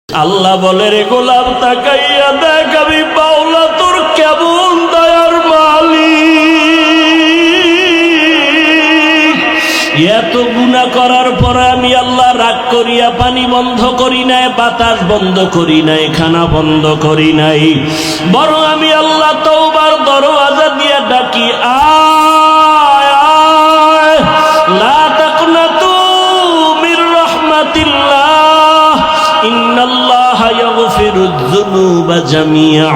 আল্লাহ বলে রে গোলাম তাকাইয়া দেখ আমি মাওলা তোর কেমন দয়ার মালিক। এত গুনাহ করার পরে আমি আল্লাহ রাগ করিয়া পানি বন্ধ করি নাই, বাতাস বন্ধ করি নাই, খানা বন্ধ করি নাই, বরং আমি আল্লাহ তওবার দরওয়াজা দিয়া ডাকি, আয় আয় লা তাকনাতু মির রাহমাতিল্লাহ ইন্নাল্লাহা ইয়াগফিরুয যুনুবা জামিআ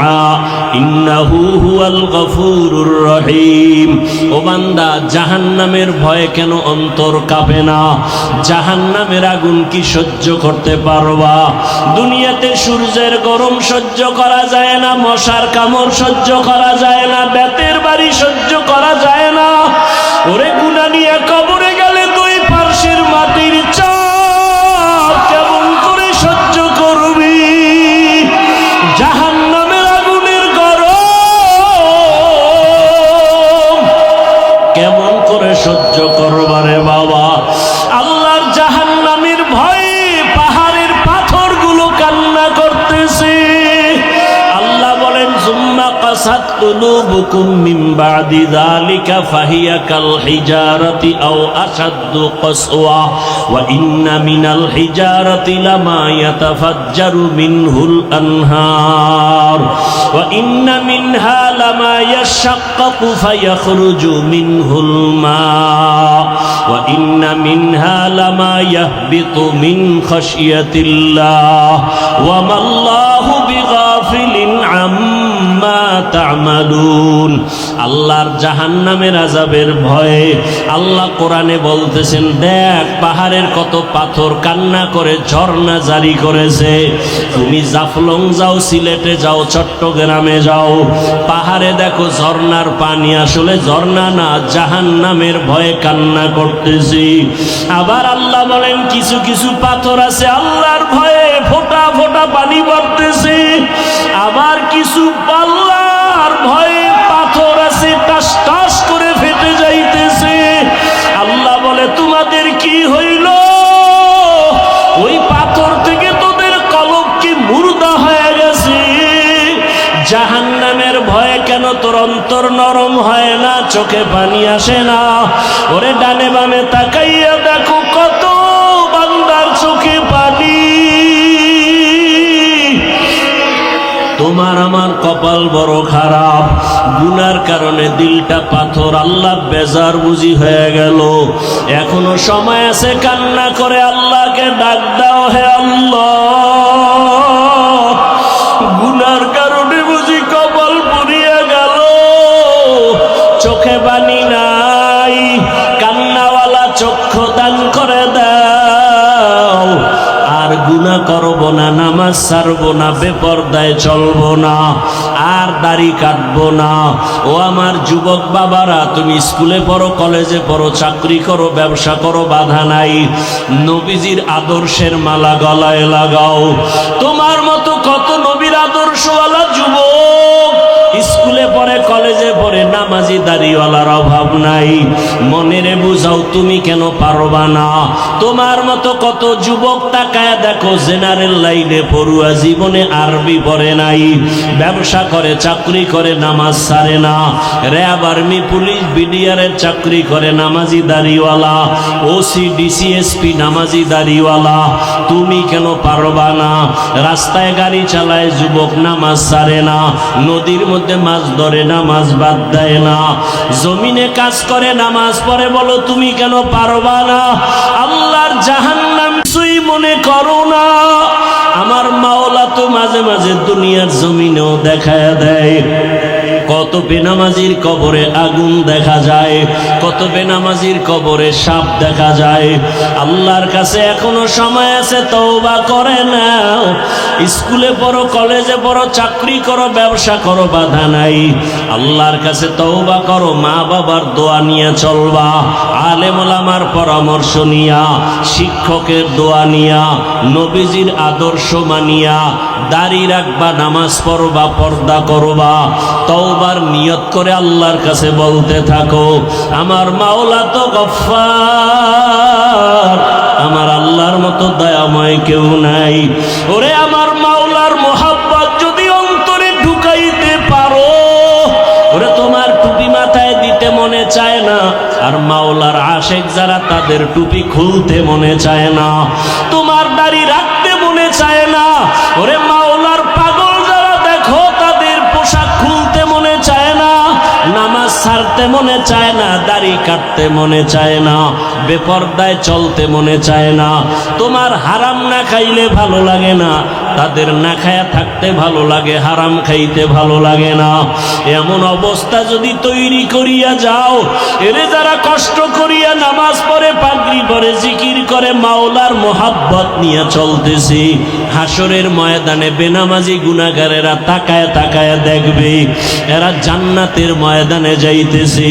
ইন্নাহু হুয়াল গফুরুর রহিম। ও বান্দা, জাহান্নামের ভয়ে কেন অন্তর কাঁপে না? জাহান্নামের আগুন কি সহ্য করতে পারবা? দুনিয়াতে সূর্যের গরম সহ্য করা যায় না, মশার কামড় সহ্য করা যায় না, বেতের বাড়ি সহ্য করা যায় না। ওরে গুনাহ নিয়ে কবরে গেলে দুই পার্শ্বের মাটির চাপ কেমন করে সহ্য করবি? জাহান্নামের আগুনের গরম কেমন করে সহ্য করবারে বাবা? আল্লাহর জাহান্নামের ভয়ে পাহাড়ের পাথরগুলো কান্না করতেছে। আল্লাহ বলেন, সুম্মা কাসাত কুলুবুকুম মিন বাদি যালিকা ফাহিয়া কাল হিজারাতি আও আশাদ্দু কাসওয়া ওয়া ইন্না মিনাল হিজারাতি লামা ইয়াতাফাজ্জারু মিনহুল আনহার ওয়া ইন্না মিনহা লামা ইয়াশাক্কাকু ফায়াখরুজু মিনহুল মা ওয়া ইন্না মিনহা লামা ইয়াহবিতু মিন খাশিয়াতিল্লাহ ওয়া মাল্লাহু বিগাফিলিন আম্মা তা'মালুন। আল্লাহর জাহান্নামের আযাবের ভয়ে আল্লাহ কোরআনে বলতেছেন, দেখ পাহাড়ের কত পাথর কান্না করে ঝর্ণা জারি করেছে। তুমি জাফলং যাও, সিলেটে যাও, চট্টগ্রামে যাও, পাহাড়ে দেখো ঝর্ণার পানি আসলে ঝর্ণা না, জাহান্নামের ভয়ে কান্না করতেছি। আবার আল্লাহ বলেন, কিছু কিছু পাথর আছে আল্লাহর ভয়ে ফোঁটা ফোঁটা পানি পড়তেছে। আবার কিছু আল্লাহর ভয়ে পাথর আছে টাস টাস করে ফেটে যাইতেছে। আল্লাহ বলে, তোমাদের কি হইল? ওই পাথর থেকে তোদের কলব কি মুর্দা হয়ে গেছে? জাহান্নামের ভয়ে কেন তোর অন্তর নরম হয় না, চোখে পানি আসে না? ওরে ডানে বামে তাকাইয়া দেখো কত বান্দার চোখে পানি। তোমার আমার কপাল বড় খারাপ, গুনার কারণে দিলটা পাথর, আল্লাহ বেজার বুঝি হয়ে গেল। এখনো সময় আছে, কান্না করে আল্লাহকে ডাক দাও, হে আল্লাহ, গুনার কারণে বুঝি কপাল পুড়িয়ে গেল, চোখে পানি নাই, কান্নাওয়ালা চক্ষু দান করে দাও। আর গুনাহ করব না, নামাজ ছাড়বো না, বেপরদায় চলবো না, আর দাড়ি কাটবো না। ও আমার যুবক বাবারা, তুমি স্কুলে পড়ো, কলেজে পড়ো, চাকরি করো, ব্যবসা করো, বাধা নাই। নবীজির আদর্শের মালা গলায় লাগাও। তোমার মতো কত নবীর আদর্শওয়ালা যুবক স্কুলে পড়ে, কলেজে পড়ে, নামাজি দাড়িওয়ালার অভাব নাই। মনেরে বুঝাও, তুমি কেন পারবা না? তোমার মতো কত যুবক তাকায় দেখো, জেনারেল লাইনে পড়ুয়া, জীবনে আরবি পড়ে নাই, ব্যবসা করে, চাকরি করে, নামাজ ছাড়ে না, র্যাব, আর্মি, পুলিশ, বিডিআরের চাকরি করে, নামাজি দাড়িওয়ালা, ওসি, ডিসি, এসপি, নামাজি দাড়িওয়ালা। তুমি কেন পারবা না? রাস্তায় গাড়ি চালায় যুবক, নামাজ ছাড়ে না, নদীর মধ্যে মাছ ধরে, নামাজ বাদ দেয় না, জমিনে কাজ করে, নামাজ পড়ে, বলো তুমি কেন পারবা না? আল্লাহর জাহান্নাম কিছুই মনে করো না। আমার মাওলা তো মাঝে মাঝে দুনিয়ার জমিনেও দেখায় দেয়। কত বেনামাজির কবরে আগুন দেখা যায়, কত বেনামাজির কবরে সাপ দেখা যায়। আল্লাহর কাছে এখনো সময় আছে, তওবা করে নাও। স্কুলে পড়ো, কলেজে পড়ো, চাকরি করো, ব্যবসা করো, বাধা নাই। আল্লাহর কাছে তওবা করো, মা বাবার দোয়া নিয়ে চলবা, আলেম ওলামার পরামর্শ নিয়া, শিক্ষকের দোয়া নিয়া, নবীজির আদর্শ মানিয়া দাড়ি রাখবা, নামাজ পড়বা, পর্দা করবা, তওবার নিয়ত করে আল্লাহর কাছে বলতে থাকো, আমার মাওলা তো গফফার, আমার আল্লাহ মাওলার মতো দয়াময় কেউ নাই। ওরে আমার মাওলার মোহাব্বত যদি অন্তরে ঢুকাইতে পারো, ওরে তোমার টুপি মাথায় দিতে মনে চায় না, আর মাওলার আশেক যারা তাদের টুপি খুলতে মনে চায় না, তোমার দাড়ি রাখতে মনে চায় না। ওরে মাওলার পাগল যারা দেখো তাদের পোশাক খুলতে মনে চায় না, নামাজ ছাড়তে মনে চায় না, দাড়ি কাটতে মনে চায় না, বেপরদায় চলতে মনে চায় না। তোমার হারাম না খাইলে ভালো লাগে না, তাদের না খায়া থাকতে ভালো লাগে, হারাম খাইতে ভালো লাগে না। এমন অবস্থা যদি তৈরি করিয়া যাও, এরে যারা কষ্ট করিয়া নামাজ পড়ে, পাগড়ি পরে, জিকির করে, মাওলার মোহাব্বত নিয়ে চলতেছি, হাসরের ময়দানে বেনামাজি গুনাহগারেরা তাকায় তাকায় দেখবে এরা জান্নাতের ময়দানে যাইতেছি।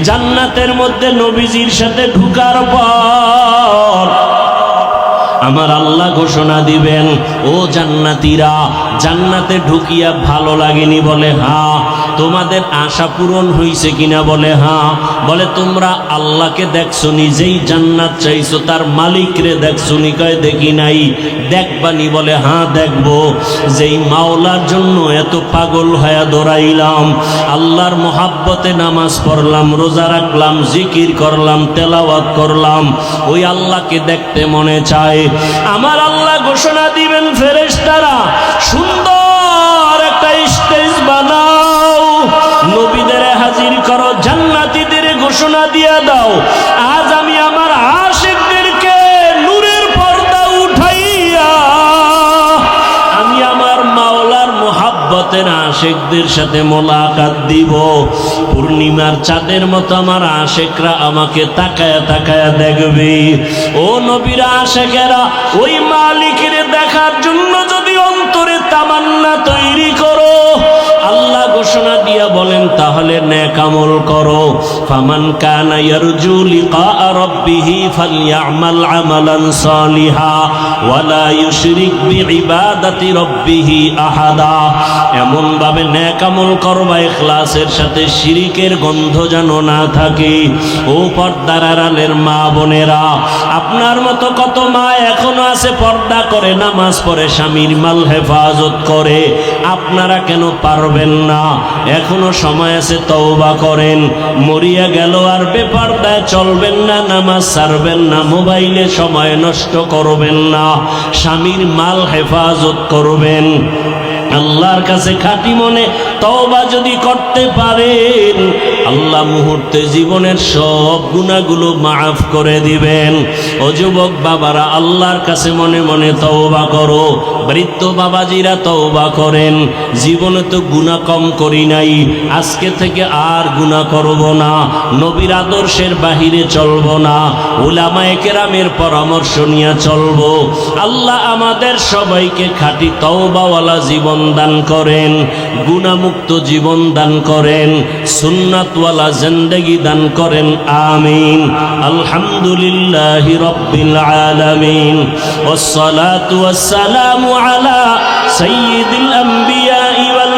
জান্নাতের মধ্যে নবীজির সাথে ঢুকার পর আমার আল্লাহ ঘোষণা দিবেন, ও জান্নাতীরা, জান্নাতে ঢুকিয়া ভালো লাগেনি? বলে হ্যাঁ। তোমাদের আশা পূরণ হইছে কিনা? বলে হ্যাঁ। বলে তোমরা আল্লাহকে দেখছো, নিজেই জান্নাত চাইছো, তার মালিকরে দেখছো নি? কয় দেখি নাই। দেখবানি? বলে হ্যাঁ দেখবো। যেই মাওলার জন্য এত পাগল হয়ে দৌড়াইলাম, আল্লাহর মোহাব্বতে নামাজ পড়লাম, রোজা রাখলাম, জিকির করলাম, তেলাওয়াত করলাম, ওই আল্লাহকে দেখতে মনে চায়। আমার আল্লাহ ঘোষণা দিবেন, ফেরেশতারা সুন্দর একটা স্টেজ বানাও, নবীদের হাজির করো, জান্নাতীদের ঘোষণা দিয়া দাও, আজ আমি আমার আশিকদেরকে নূরের পর্দা উঠাইয়া আমি আমার মাওলার মোহাব্বতের আশিকদের সাথে মোলাকাত দিব। পূর্ণিমার চাঁদের মতো আমার আশিকরা আমাকে তাকায়া তাকায়া দেখবে। ও নবীর আশিকেরা, ওই মালিকের দেখার জন্য যদি অন্তরে তামান্না তৈরি করো, আল্লাহ ঘোষণা দিয়া বলেন, তাহলে নেক আমল করো। ফামান কানা ইয়ারজু লিকা রাব্বিহি ফালইআমাল আমালান সালিহা ওয়ালা ইউশরিক বিইবাদাতি রাব্বিহি আহাদা। এমন ভাবে নেক আমল করবা ইখলাসের সাথে, শিরিকের গন্ধ যেন না থাকে। ও পর্দার আড়ালের মা বোনেরা, আপনার মতো কত মা এখনো আছে পর্দা করে, নামাজ পড়ে, স্বামীর মাল হেফাজত করে, আপনারা কেন পারবেন না? এখনো সময় আছে, তওবা করেন। মরিয়া গেল আর বেপরদায় চলবেন না, নামাজ ছাড়বেন না, মোবাইলে সময় নষ্ট করবেন না, স্বামীর মাল হেফাজত করবেন। আল্লাহর কাছে খাঁটি মনে তওবা যদি করতে পারেন, আল্লাহ মুহূর্তে জীবনের সব গুনাহগুলো মাফ করে দিবেন। ও যুবক বাবারা, আল্লাহর কাছে মনে মনে তওবা করো। বৃদ্ধ বাবাজিরা তওবা করেন, জীবনে তো গুনাহ কম করি নাই, আজকে থেকে আর গুনাহ করব না, নবীর আদর্শের বাহিরে চলব না, উলামায়ে কেরামের পরামর্শ নিয়ে চলব। আল্লাহ আমাদের সবাইকে খাঁটি তওবাওয়ালা জীবন দান করেন, গুনাহমুক্ত জীবন দান করেন, সুন্নাতওয়ালা জিন্দেগি দান করেন। আমিন। আলহামদুলিল্লাহি রাব্বিল আলামিন, ওয়াসসালাতু ওয়াসসালামু আলা সাইয়্যিদিল আম্বিয়া ওয়াল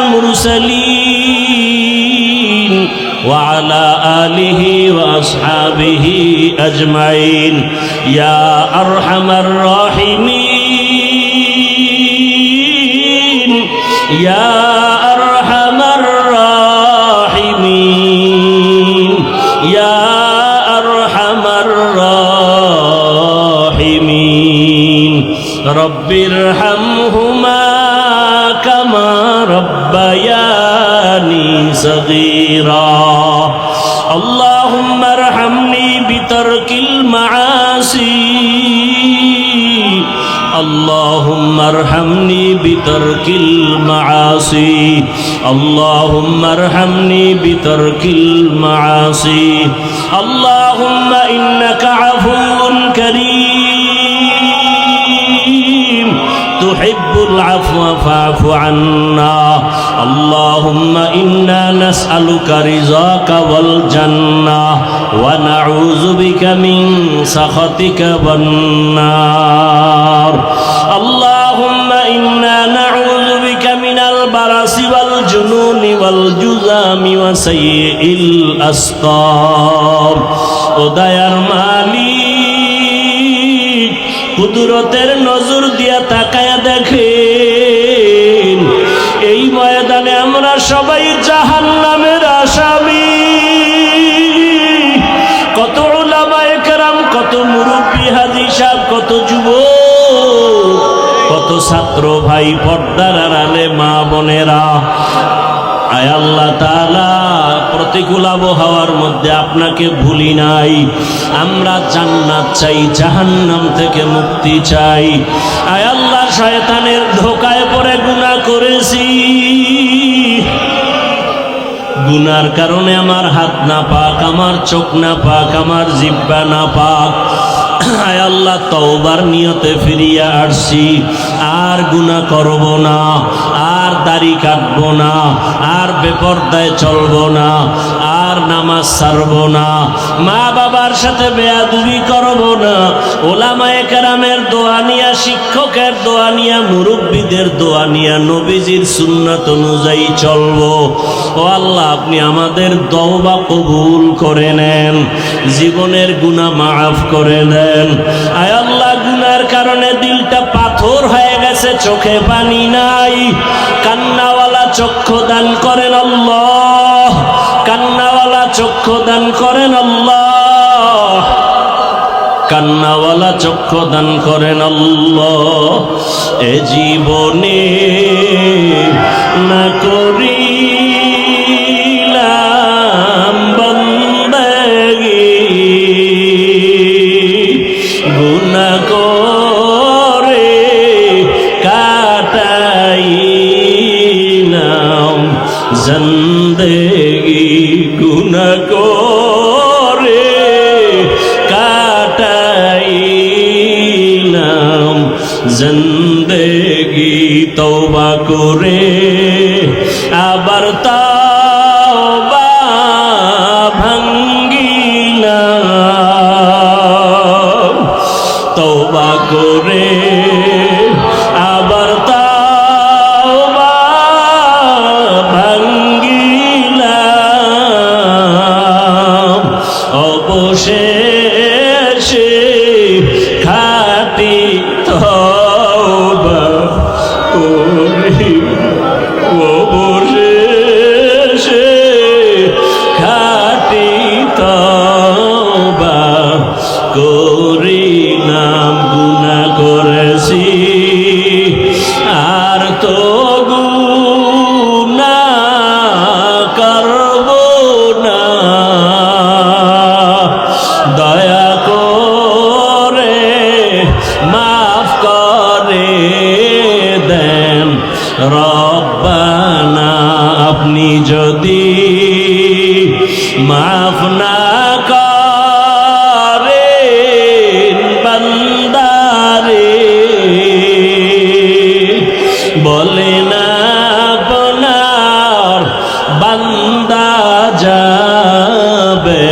মুরসালিন ওয়া আলা আলিহি ওয়া আসহাবিহি আজমাইন। ইয়া আরহামার রাহিমিন, ইয়া আরহামার রাহিমিন, ইয়া আরহামার রাহিমিন। রব্বিরহামহুমা কামা রব্বায়ানি সগীরা। আল্লাহুম্মা আরহামনি বিতারকিল মাআসি, اللهم ارحمني بترك المعاصي، اللهم ارحمني بترك المعاصي، اللهم إنك عفو كريم تحب العفو فاعف عنا. اللهم إنا نسألك رضاك والجنة ونعوذ بك من سخطك والنار. اللهم إنا نعوذ بك من البرص والجنون والجذام وسيء الأسقام. ও দয়ার মালিক, কুদরতের নজর দিয়া তাকায়া দেখেন এই ময়দানে আমরা সবাই জাহান্নামের আসামি। কত উলামায়ে কেরাম, কত মুরব্বী হাজী সাহেব, কত যুবক, কত ছাত্র ভাই, পর্দার আড়ালে মা বোনেরা, আয় আল্লাহ তাআলা প্রতিকূল আবহাওয়ার মধ্যে আপনাকে ভুলি নাই। আমরা জান্নাত চাই, জাহান্নাম থেকে মুক্তি চাই। আয় আল্লাহ শয়তানের ধোকায় পড়ে গুনাহ করেছি, গুনার কারণে আমার হাত না পাক, আমার চোখ না পাক, আমার জিহ্বা না পাক। আয় আল্লাহ তওবার নিয়তে ফিরিয়া আসছি, আর গুনাহ করব না, আর দাড়ি কাটবো না, আর বেপরদায় চলবো না, আর নামাজ ছাড়বো না, মা বাবার সাথে বেয়াদবি করব না, ওলামায়ে কেরামের দোয়া নিয়া, শিক্ষকের দোয়া নিয়া, মুরব্বীদের দোয়া নিয়া নবীজির সুন্নাত অনুযায়ী চলবো। ও আল্লাহ, আপনি আমাদের তওবা কবুল করে নেন, জীবনের গুনাহ মাফ করে নেন। আয় আল্লাহ, গুনার কারণে দিলটা পাথর হয়ে গেছে, চোখে পানি নাই, কান্নাওয়ালা চক্ষু দান করেন আল্লাহ, কান্নাওয়ালা চক্ষু দান করেন আল্লাহ, কান্নাওয়ালা চক্ষু দান করেন আল্লাহ। এ জীবনে না করিলাম বন্দেগী, গুনাহ করে কাটাইলাম জিন্দেগি, গুনাহ করে কাটাইলাম জিন্দেগি। তওবা করে আবার তওবা ভাঙ্গিলাম, তওবা করে আবার তওবা ভাঙ্গিলাম, অবশেষে খাঁটি তওবা করি, অবশেষে খাঁটি তওবা করিলাম। গুনাহ করেছি আর তো গুনাহ করব না, দয়া করে মাফ করে দেন রব্বানা। আপনি যদি মাফ না করেন বান্দারে, বলে না আপনার বান্দা যাবে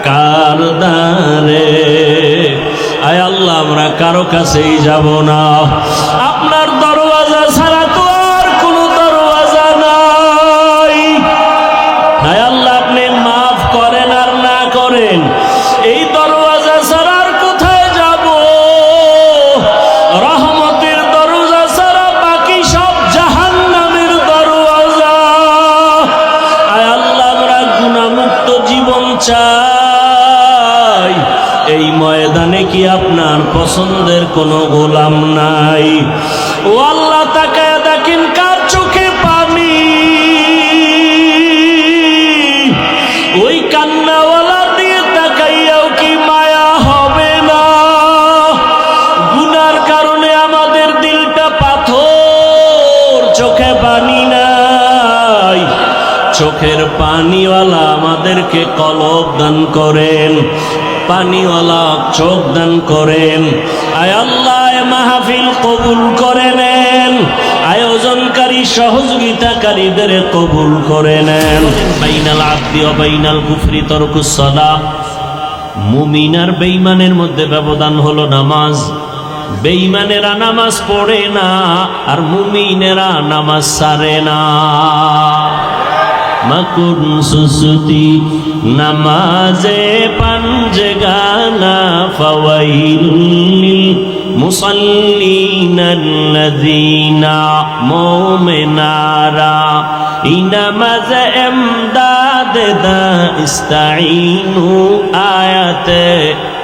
কার দ্বারে। আয় আল্লাহ, আমরা কারো কাছেই যাব না, আপনার দরওয়াজা ছাড়া তো আর কোনো দরওয়াজা নাই। আয় আল্লাহ, আপনি মাফ করেন আর না করেন, এই দরওয়াজা ছাড়া আর কোথায় যাব? রহমতের দরওয়াজা ছাড়া বাকি সব জাহান্নামের দরওয়াজা। আয় আল্লাহ, আমরা গুনাহমুক্ত জীবন চাই। এই ময়দানে কি আপনার পছন্দের কোনো গোলাম নাই? ও আল্লাহ, তাকায় দেখেন কার চোখে পানি, ওই কান্নাওয়ালা দিয়ে তাকাইয়াও কি মায়া হবে না? গুনার কারণে আমাদের দিলটা পাথর, চোখে পানি নাই, চোখের পানিওয়ালা আমাদেরকে কলব দান করেন, পানিওয়ালা চোখ দান করেন। আয় আল্লাহ, মাহফিল কবুল করে নেন, আয়োজনকারী সহযোগিতাকারীদের কবুল করে নেন। বাইনাল আবদি ওয়া বাইনাল কুফরি তারকুস সালাহ। মুমিন আর বেঈমানের মধ্যে ব্যবধান হলো নামাজ। বেঈমানেরা নামাজ পড়ে না, আর মুমিনেরা নামাজ ছাড়ে না। मकुन सुसुती नमाजे पंजगाना फवैलुल मुसल्लीन अल्लज़ीना मोमिनारा इनमज इमदाद दा इस्ताईनु आयते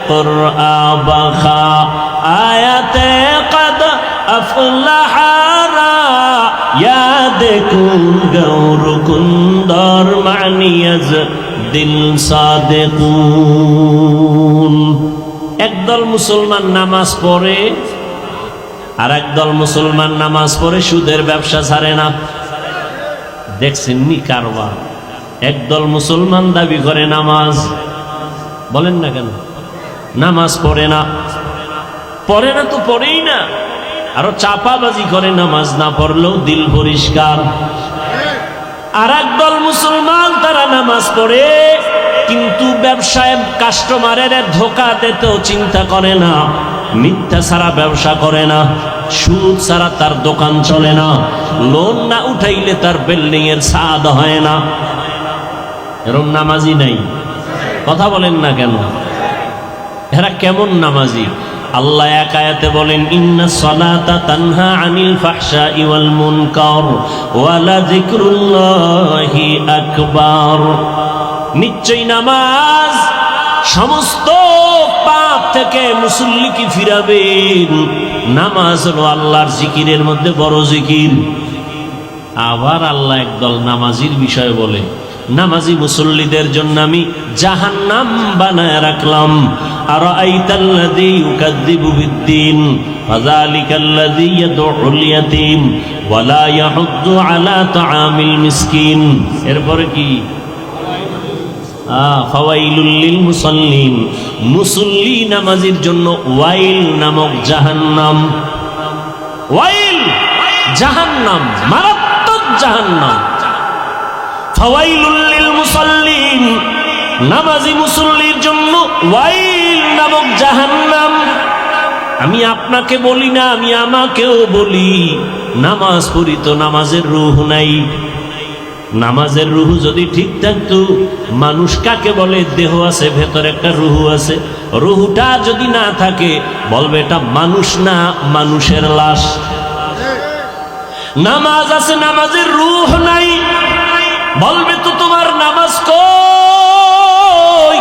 कुरआ बखा आयते कद अफलहारा याद कुन गौर कुंदर मानियज दिल सादिकुन। একদল মুসলমান নামাজ পড়ে আর একদল মুসলমান নামাজ পড়ে সুদের ব্যবসা ছাড়ে না। দেখছেন নি কারবার? একদল মুসলমান দাবি করে নামাজ, বলেন না কেন? নামাজ পড়ে না, পড়ে না তো পড়েই না, আরো চাপাবাজি করে নামাজ না পড়লেও দিল পরিষ্কার। আর একদল মুসলমান তারা নামাজ পড়ে কিন্তু ব্যবসায় কাস্টমারের ধোকা দিতেও চিন্তা করে না, মিথ্যা ছাড়া ব্যবসা করে না, সুদ ছাড়া তার দোকান চলে না, লোন না উঠাইলে তার বিল্ডিং এর ছাদ হয় না। এরকম নামাজি নাই, কথা বলেন না কেন? এরা কেমন নামাজি? আল্লাহ এক আয়াতে বলেন ইন্নাস সালাতা তানহা আনিল ফাহশাই ওয়াল মুনকার ওয়া লাযিকরুল্লাহি আকবার। নিশ্চয়ই নামাজ সমস্ত পাপ থেকে মুসল্লিকে ফিরাবেন। নামাজ হলো আল্লাহর জিকিরের মধ্যে বড় জিকির। আবার আল্লাহ একদল নামাজির বিষয় বলে, নামাজি মুসল্লিদের জন্য আমি জাহান্নাম বানায় রাখলাম। আর আইতাল্লাযী ইউকাযযিবু বিদ্দীন ফাযালিকাল্লাযী ইয়াদউল ইয়াতীম ওয়া লা ইয়াহুদ্দু আলা তাআমিল মিসকিন। এরপরে কি? ফাওয়াইলুল লিল মুসাল্লিন, মুসল্লি নামাজির জন্য ওয়াইল নামক জাহান্নাম। ওয়াইল জাহান্নাম, মারাত্মক জাহান্নাম। ফাওয়াইলুল লিল মুসাল্লিন, নামাজি মুসল্লির জন্য ওয়াইল নামক জাহান্নাম। আমি আপনাকে বলি না, আমি আমাকেও বলি, নামাজ পড়ি তো নামাজের রূহ নাই। নামাজের রূহ যদি ঠিক থাকতো, মানুষ কাকে বলে? দেহ আছে, ভেতরে একটা রূহ আছে। রূহটা যদি না থাকে বলবে এটা মানুষ না, মানুষের লাশ। নামাজ আছে, নামাজের রূহ নাই, বলবে তো তোমার নামাজ কই?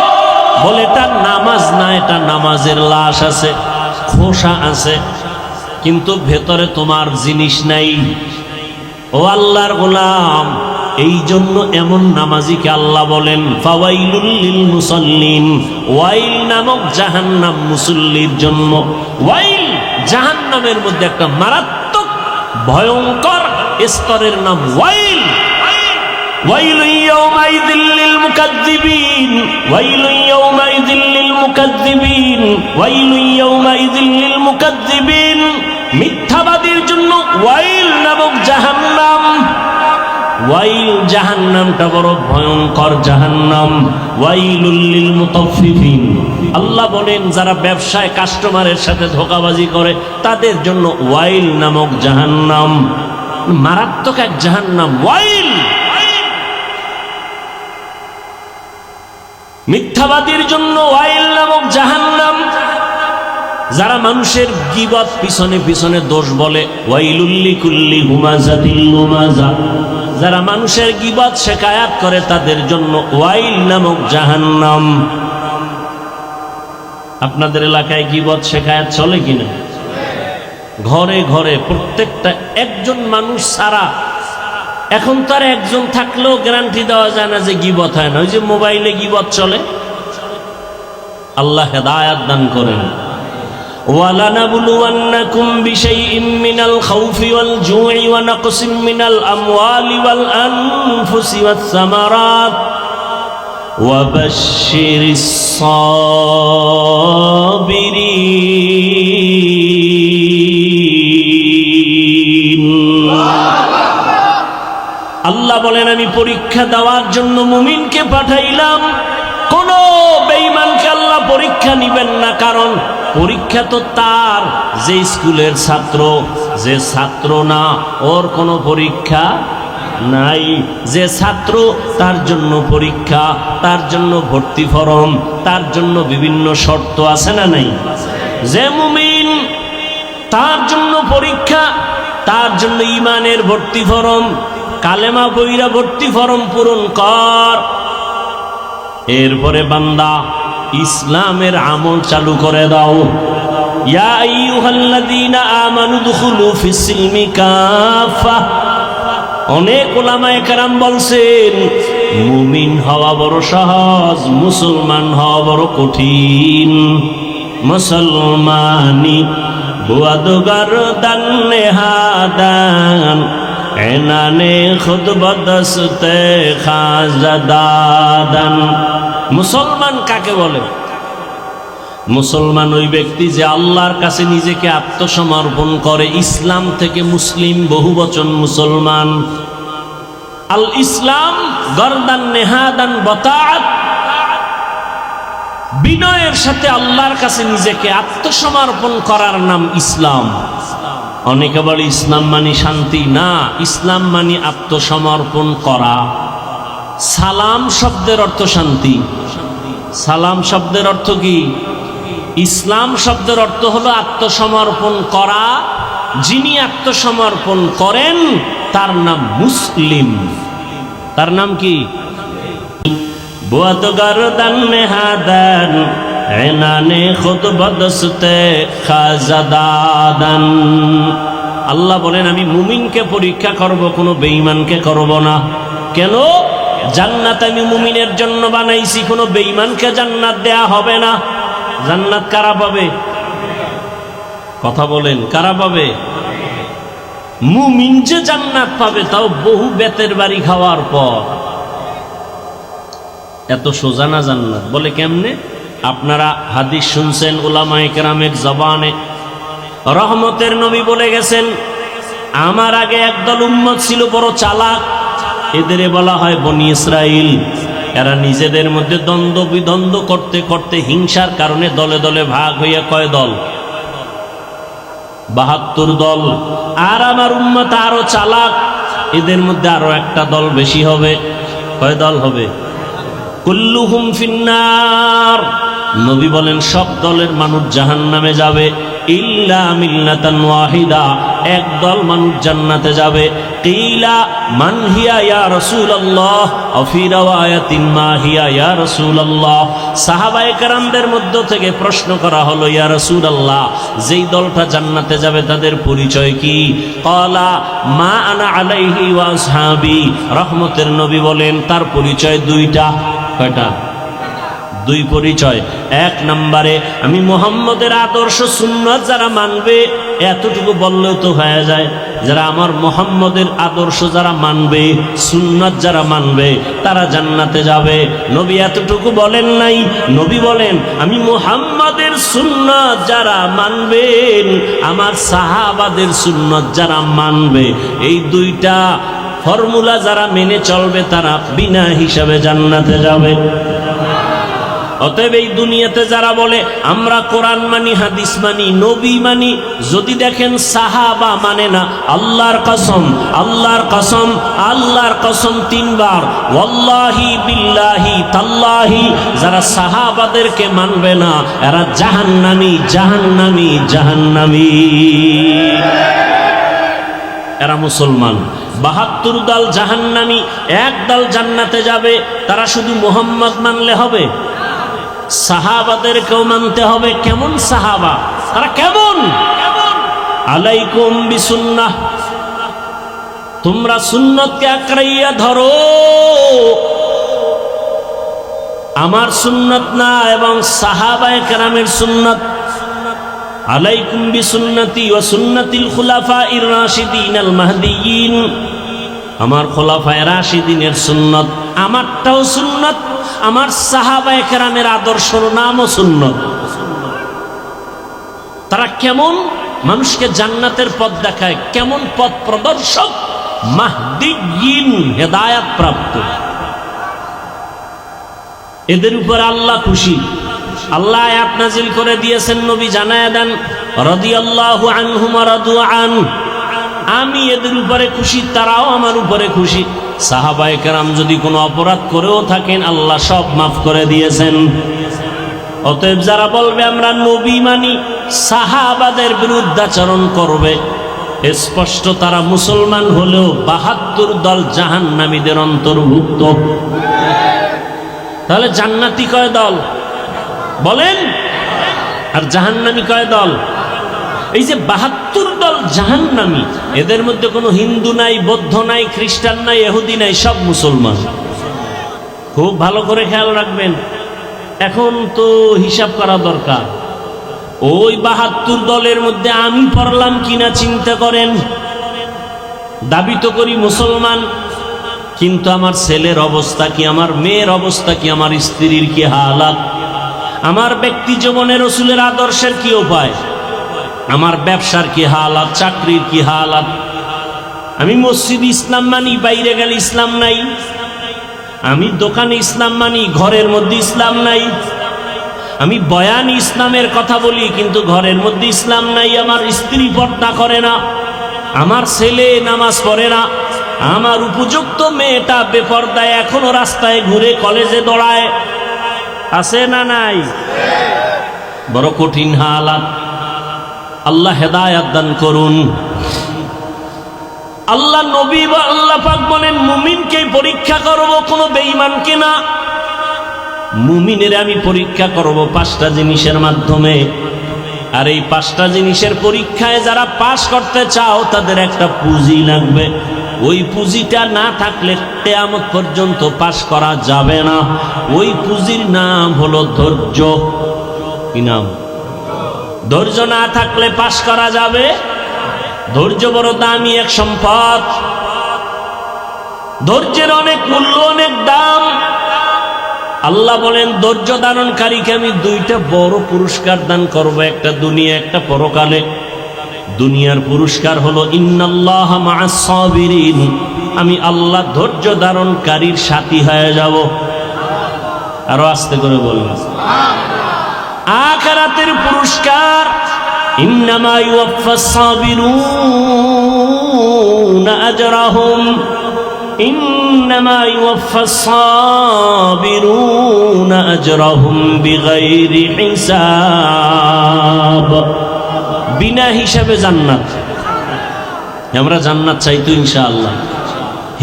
বলে এটা নামাজ না, এটা নামাজের লাশ আছে, খোসা আছে, কিন্তু ভেতরে তোমার জিনিস নাই। ও আল্লাহর গোলাম, এই জন্য এমন নামাজিকে আল্লাহ বলেন ফাওয়াইলুল লিল মুসাল্লিন, ওয়াইল নামক জাহান্নাম মুসল্লির জন্য। ওয়াইল জাহান্নামের মধ্যে একটা মারাত্মক ভয়ঙ্কর স্তরের নাম ওয়াইল। ওয়াইলু ইয়াউমাইযিল লিল মুকাজ্জিবিন, ওয়াইলু ইয়াউমাইযিল লিল মুকাজ্জিবিন, ওয়াইলু ইয়াউমাইযিল লিল মুকাজ্জিবিন। মিথ্যাবাদীর জন্য ওয়াইল নামক জাহান্নাম। ওয়াইল জাহান্নামটা বড় ভয়ঙ্কর জাহান্নাম। ওয়াইলুল লিল মুতাফফিফিন, আল্লাহ বলেন যারা ব্যবসায় কাস্টমারের সাথে ধোঁকাবাজি করে তাদের জন্য ওয়াইল নামক জাহান্নাম। মারাত্মক এক জাহান্নাম ওয়াইল। মিথ্যাবাদীর জন্য ওয়াইল নামক জাহান্নাম। যারা মানুষের গীবত পিছনে পিছনে দোষ বলে, ওয়াইলুল লিকুল্লি হুমাযাতিল লুমাযা। যারা মানুষের গীবত শিকায়াত করে তাদের জন্য ওয়াইল নামক জাহান্নাম। আপনাদের এলাকায় গীবত শিকায়াত চলে কিনা? ঘরে ঘরে প্রত্যেকটা একজন মানুষ ছাড়া, এখন তার একজন থাকলেও গ্যারান্টি দেওয়া যায় না যে গীবত হয় না। ওই যে মোবাইলে গীবত চলে। আল্লাহ হেদায়াত দান করেন। وَلَنَبْلُوَنَّكُمْ بِشَيْءٍ مِّنَ الْخَوْفِ وَالْجُوعِ وَنَقْصٍ مِّنَ الْأَمْوَالِ وَالْأَنفُسِ وَالثَّمَرَاتِ وَبَشِّرِ الصَّابِرِينَ। আল্লাহ বলেন আমি পরীক্ষা দেওয়ার জন্য মুমিনকে পাঠাইলাম। কোন বেঈমানকে আল্লাহ পরীক্ষা নিবেন না, কারণ পরীক্ষা তো তার যে স্কুলের ছাত্র, যে ছাত্র না ওর কোনো পরীক্ষা নাই। যে ছাত্র তার জন্য পরীক্ষা, তার জন্য ভর্তি ফরম, তার জন্য বিভিন্ন শর্ত আছে না নাই? যে মুমিন তার জন্য পরীক্ষা, তার জন্য ঈমানের ভর্তি ফরম, কালেমা বইরা ভর্তি ফরম পূরণ কর। এরপরে বান্দা ইসলামের আমল চালু করে দাও। ইয়া আইয়ুহাল্লাযীনা আমানু দুখুলু ফিস-সিলমি কাফা। অনেক উলামায়ে কেরাম বলছেন মুমিন হওয়া বড় সহজ, মুসলমান হওয়া বড় কঠিন। মুসলমানি বুয়াদগার দান নেহাদান এনানে খুদ বদস্তে খাজাদাদান। মুসলমান কাকে বলে? মুসলমান ওই ব্যক্তি যে আল্লাহর কাছে নিজেকে আত্মসমর্পণ করে। ইসলাম থেকে মুসলিম বহুবচন মুসলমান। আল ইসলাম গরদান নেহাদান বতাআত, বিনয়ের সাথে আল্লাহর কাছে নিজেকে আত্মসমর্পণ করার নাম ইসলাম। অনেকে বলে ইসলাম মানি শান্তি। না, ইসলাম মানি আত্মসমর্পণ করা। সালাম শব্দের অর্থ শান্তি। সালাম শব্দের অর্থ কি? ইসলাম শব্দের অর্থ হলো আত্মসমর্পণ করা। যিনি আত্মসমর্পণ করেন তার নাম মুসলিম। তার নাম কি? বুয়াদগারদান নেহাদান এনানে খুদ বদস্তে খাজাদাদান। আল্লাহ বলেন আমি মুমিনকে পরীক্ষা করব, কোনো বেঈমানকে করব না। কেন? জান্নাত আমি মুমিনের জন্য বানাইছি, কোনো বেঈমানকে জান্নাত দেয়া হবে না। জান্নাত কারা পাবে? কথা বলেন, কারা পাবে? মুমিন যে জান্নাত পাবে তাও বহু বেতের বাড়ি খাওয়ার পর। এত সোজা না জান্নাত। বলে কেমনে? আপনারা হাদিস শুনছেন উলামায়ে কেরামের জবানে। রহমতের নবী বলে গেছেন আমার আগে একদল উম্মত ছিল বড় চালাক, এদের বলা হয় বনি ইসরাইল। এরা নিজেদের মধ্যে দ্বন্দ্ব বিদ্বন্দ্ব করতে করতে হিংসার কারণে দলে দলে ভাগ হইয়া কয় দল? ৭২ দল। আর আমার উম্মত আরো চালাক, এদের মধ্যে আরো একটা দল বেশি হবে। কয় দল হবে? কুল্লুহুম ফিন্নার। নবী বলেন সব দলের মানুষ জাহান্নামে যাবে, ইল্লা মিল্লাতান ওয়াহিদা, এক দল মানুষ জান্নাতে যাবে। কিলা মান হিয়া ইয়া রাসূলুল্লাহ, আও ফি রাওয়ায়াতিন মা হিয়া ইয়া রাসূলুল্লাহ। সাহাবায়ে কেরামদের মধ্য থেকে প্রশ্ন করা হলো ইয়া রাসূলুল্লাহ, যেই দলটা জান্নাতে যাবে তাদের পরিচয় কি? ক্বালা মা আনা আলাইহি ওয়া আসহাবি। রহমতের নবী বলেন তার পরিচয় দুইটা। কয়টা? দুই পরিচয়। এক নম্বরে আমি মুহাম্মদের আদর্শ সুন্নাত যারা মানবে, এতটুকু বললেও তো হয়ে যায়, যারা আমার মুহাম্মদের আদর্শ যারা মানবে, সুন্নাত যারা মানবে তারা জান্নাতে যাবে। নবী এতটুকু বলেন নাই। নবী বলেন আমি মুহাম্মদের সুন্নাত যারা মানবেন, আমার সাহাবাদের সুন্নাত যারা মানবে, এই দুইটা ফর্মুলা যারা মেনে চলবে তারা বিনা হিসাবে জান্নাতে যাবে। অতএব এই দুনিয়াতে যারা বলে আমরা কোরআন মানি, হাদিস মানি, নবী মানি, যদি দেখেন সাহাবা মানে না, আল্লাহর কসম, আল্লাহর কসম, আল্লাহর কসম ৩ বার, ওয়াল্লাহি বিল্লাহি তাল্লাহি, যারা সাহাবাদেরকে মানবে না এরা জাহান্নামী, জাহান্নামী, জাহান্নামী। এরা মুসলমান। ৭২ দল জাহান্নামী, এক দল জান্নাতে যাবে। তারা শুধু মুহাম্মদ মানলে হবে? সাহাবাদেরকেও মানতে হবে। কেমন সাহাবা? তারা কেমন? আলাইকুম বিসুন্নাহ, তোমরা সুন্নতকে আঁকড়াইয়া ধরো। আমার সুন্নত না এবং সাহাবায়ে কেরামের সুন্নত। আলাইকুম বিসুন্নতি ওয়া সুন্নাতিল খুলাফাইর রাশিদিনাল মাহদিয়িন। আমার খোলাফায়ে রাশিদিনের সুন্নত, আমারটাও সুন্নত, আমার সাহাবায়ে কেরামের আদর্শর নামও সুন্নত। তারা কেমন? মানুষকে জান্নাতের পথ দেখায়। কেমন পথ প্রদর্শক? মাহদিয়িন, হেদায়েত প্রাপ্ত। এদের উপর আল্লাহ খুশি। আল্লাহ আয়াত নাজিল করে দিয়েছেন, নবী জানায়া দেন রাদিয়াল্লাহু আনহুম ওয়া রাদু আন। আমি এদের উপরে খুশি, তারাও আমার উপরে খুশি। সাহাবায়ে কেরাম যদি কোনো অপরাধ করেও থাকেন আল্লাহ সব মাফ করে দিয়েছেন। অতএব যারা বলবে আমরা নবী মানি, সাহাবাদের বিরুদ্ধাচরণ করবে, স্পষ্ট তারা মুসলমান হলেও ৭২ দল জাহান্নামীদের অন্তর্ভুক্ত। তাহলে জান্নাতি কয় দল বলেন, আর জাহান্নামী কয় দল? এই যে ৭২ দল জাহান্নামী, এদের মধ্যে কোনো হিন্দু নাই, বৌদ্ধ নাই, খ্রিস্টান নাই, ইহুদি নাই, সব মুসলমান। খুব ভালো করে খেয়াল রাখবেন। এখন তো হিসাব করা দরকার, ওই ৭২ দলের মধ্যে আমি পড়লাম কিনা চিন্তা করেন। দাবি তো করি মুসলমান, কিন্তু আমার ছেলের অবস্থা কি, আমার মেয়ের অবস্থা কি, আমার স্ত্রীর কি হালাত, আমার ব্যক্তি জীবনে রসুলের আদর্শের কি উপায়, আমার ব্যবসার কি হালাত, চাকরির কি হালাত। আমি মসজিদ ইসলাম মানি, বাইরে গেলে ইসলাম নাই। আমি দোকানে ইসলাম মানি, ঘরের মধ্যে ইসলাম নাই। আমি বয়ান ইসলামের কথা বলি, কিন্তু ঘরের মধ্যে ইসলাম নাই। আমার স্ত্রী পর্দা করে না, আমার ছেলে নামাজ পড়ে না, আমার উপযুক্ত মেয়েটা বেপর্দায় এখনো রাস্তায় ঘুরে, কলেজে দৌড়ায়। আছে না নাই? বড় কঠিন হালাত। আল্লাহ হেদায়াত দান করুন। আল্লাহ নবী বা আল্লাহ পাক বলেন মুমিনকে পরীক্ষা করব, কোনো বেঈমানকে না। মুমিনের আমি পরীক্ষা করব 5টা জিনিসের মাধ্যমে। আর এই 5টা জিনিসের পরীক্ষায় যারা পাশ করতে চাও তাদের একটা পুঁজি লাগবে। ওই পুঁজিটা না থাকলে কিয়ামত পর্যন্ত পাশ করা যাবে না। ওই পুঁজির নাম হলো ধৈর্য। কি নাম? ধৈর্য না থাকলে পাশ করা যাবে? ধৈর্য বড় দামি এক সম্পদ। ধৈর্যের অনেক মূল্য, অনেক দাম। আল্লাহ বলেন ধৈর্য ধারণকারীকে আমি 2টা বড় পুরস্কার দান করব, একটা দুনিয়া, একটা পরকালে। দুনিয়ার পুরস্কার হলো ইন্নাল্লাহা মা'আস সাবিরিন, আমি আল্লাহ ধৈর্য ধারণকারীর সাথী হয়ে যাব। আরো আস্তে করে বলুন। আখিরাতের পুরস্কার ইন্নামা ইউওয়াফাস সাবিরুনা আজরাহুম, ইন্নামা ইউওয়াফাস সাবিরুনা আজরাহুম বিগাইরি হিসাব। বিনা হিসাবে জান্নাত। আমরা জান্নাত চাই তো ইনশাআল্লাহ।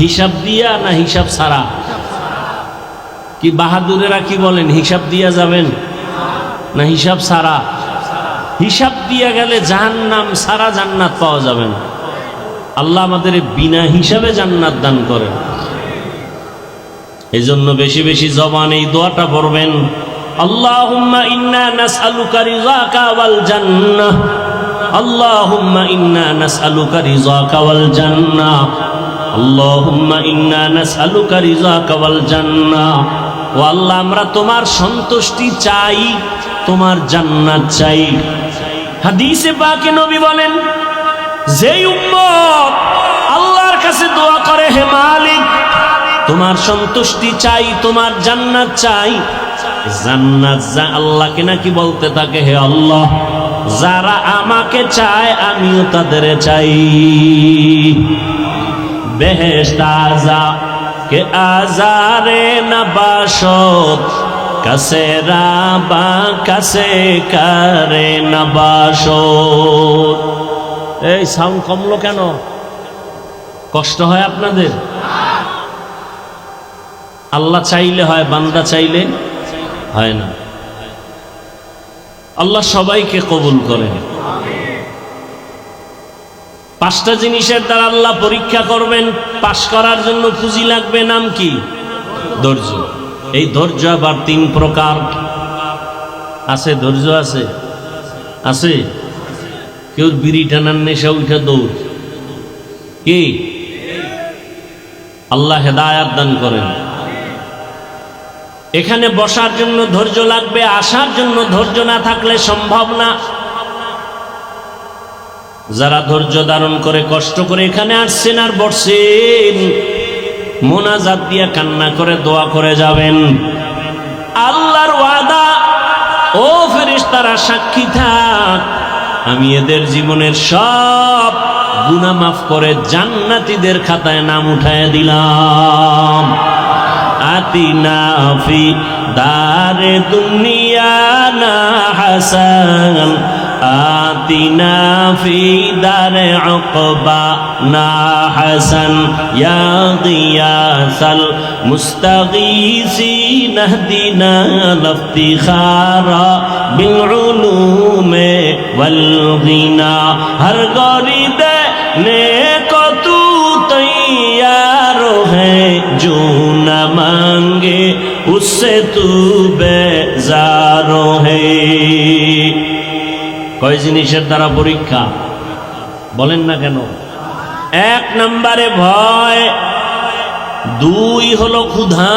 হিসাব দিয়া না হিসাব ছাড়া? কি বাহাদুরেরা কি বলেন, হিসাব দিয়া যাবেন না হিসাব ছাড়া? হিসাব দিয়া গেলে জাহান্নাম, সারা জান্নাত পাওয়া যাবে না। আল্লাহ আমাদের বিনা হিসাবে জান্নাত দান করেন। এই জন্য বেশি বেশি জবানে এই দোয়াটা পড়বেন, আল্লাহুম্মা ইন্না নাসআলুকা রিযাকা ওয়াল জান্নাহ, আল্লাহুম্মা ইন্না নাসআলুকা রিযাকা ওয়াল জান্নাহ, আল্লাহুম্মা ইন্না নাসআলুকা রিযাকা ওয়াল জান্নাহ। ও আল্লাহ, আমরা তোমার সন্তুষ্টি চাই, তোমার জান্নাত চাই। হাদিসে পাকে নবী বলেন, যেই উম্মত আল্লাহর কাছে দোয়া করে, হে মালিক তোমার সন্তুষ্টি চাই, তোমার জান্নাত চাই, জান্নাত আল্লাহকে নাকি বলতে থাকে, হে আল্লাহ যারা আমাকে চায় আমিও তাদের চাই। বেহেশত আযা কে আজারে নবাশত, কাছে রাবা কাছে করে নবাশত। এই সাউন্ড কমলো কেন? কষ্ট হয় আপনাদের? আল্লাহ চাইলে হয়, বান্দা চাইলে হয় না। আল্লাহ সবাইকে কবুল করেন। 5টা জিনিসের দ্বারা আল্লাহ পরীক্ষা করবেন। পাশ করার জন্য পুঁজি লাগবে, নাম কি? ধৈর্য। এই ধৈর্য আবার 3 প্রকার আছে। ধৈর্য আছে আছে কেউ বিড়ি টানার নেশা উঠে দৌড়। কি? আল্লাহ হেদায়াত দান করেন। এখানে বসার জন্য ধৈর্য লাগবে, আসার জন্য ধৈর্য না থাকলে সম্ভব না। যারা ধৈর্য ধারণ করে কষ্ট করে এখানে আসছেন আর বসছেন, মোনাজাত দিয়া কান্না করে দোয়া করে যাবেন। আল্লাহর ওয়াদা, ও ফেরেশতারা সাক্ষী থাক, আমি এদের জীবনের সব গুনাহ মাফ করে জান্নাতীদের খাতায় নাম উঠায় দিলাম। আতিনা ফি দারে দুনিয়া না হাসান, আতিনা ফি দারে উকবা না হাসান, ইয়া গিয়াসাল মুস্তাগীসিন ইহদিনা লিফতিখারা বিল উলুমে ওয়াল গিনা। হর গরিবে নেক তু তৈয়ার है जो न मांगे उससे तू बेजार है। কয় জিনিসের দ্বারা পরীক্ষা বলেন না কেন? এক নম্বরে ভয়, দুই হলো ক্ষুধা।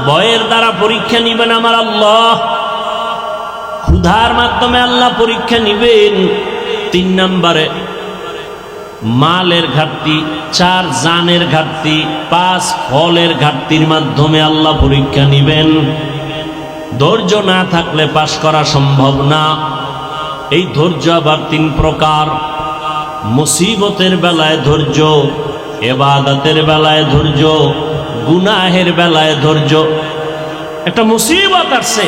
ভয়ের দ্বারা পরীক্ষা নিবেন আমার আল্লাহ, ক্ষুধার মাধ্যমে আল্লাহ পরীক্ষা নিবেন। তিন নম্বরে মালের ঘাটতি, চার জানের ঘাটতি, পাঁচ ফলের ঘাটতির মাধ্যমে আল্লাহ পরীক্ষা নিবেন। ধৈর্য না থাকলে পাশ করা সম্ভব না। এই ধৈর্য আবার তিন প্রকার। মুসিবতের বেলায় ধৈর্য, ইবাদতের বেলায় ধৈর্য, গুনাহের বেলায় ধৈর্য। একটা মুসিবত আসছে,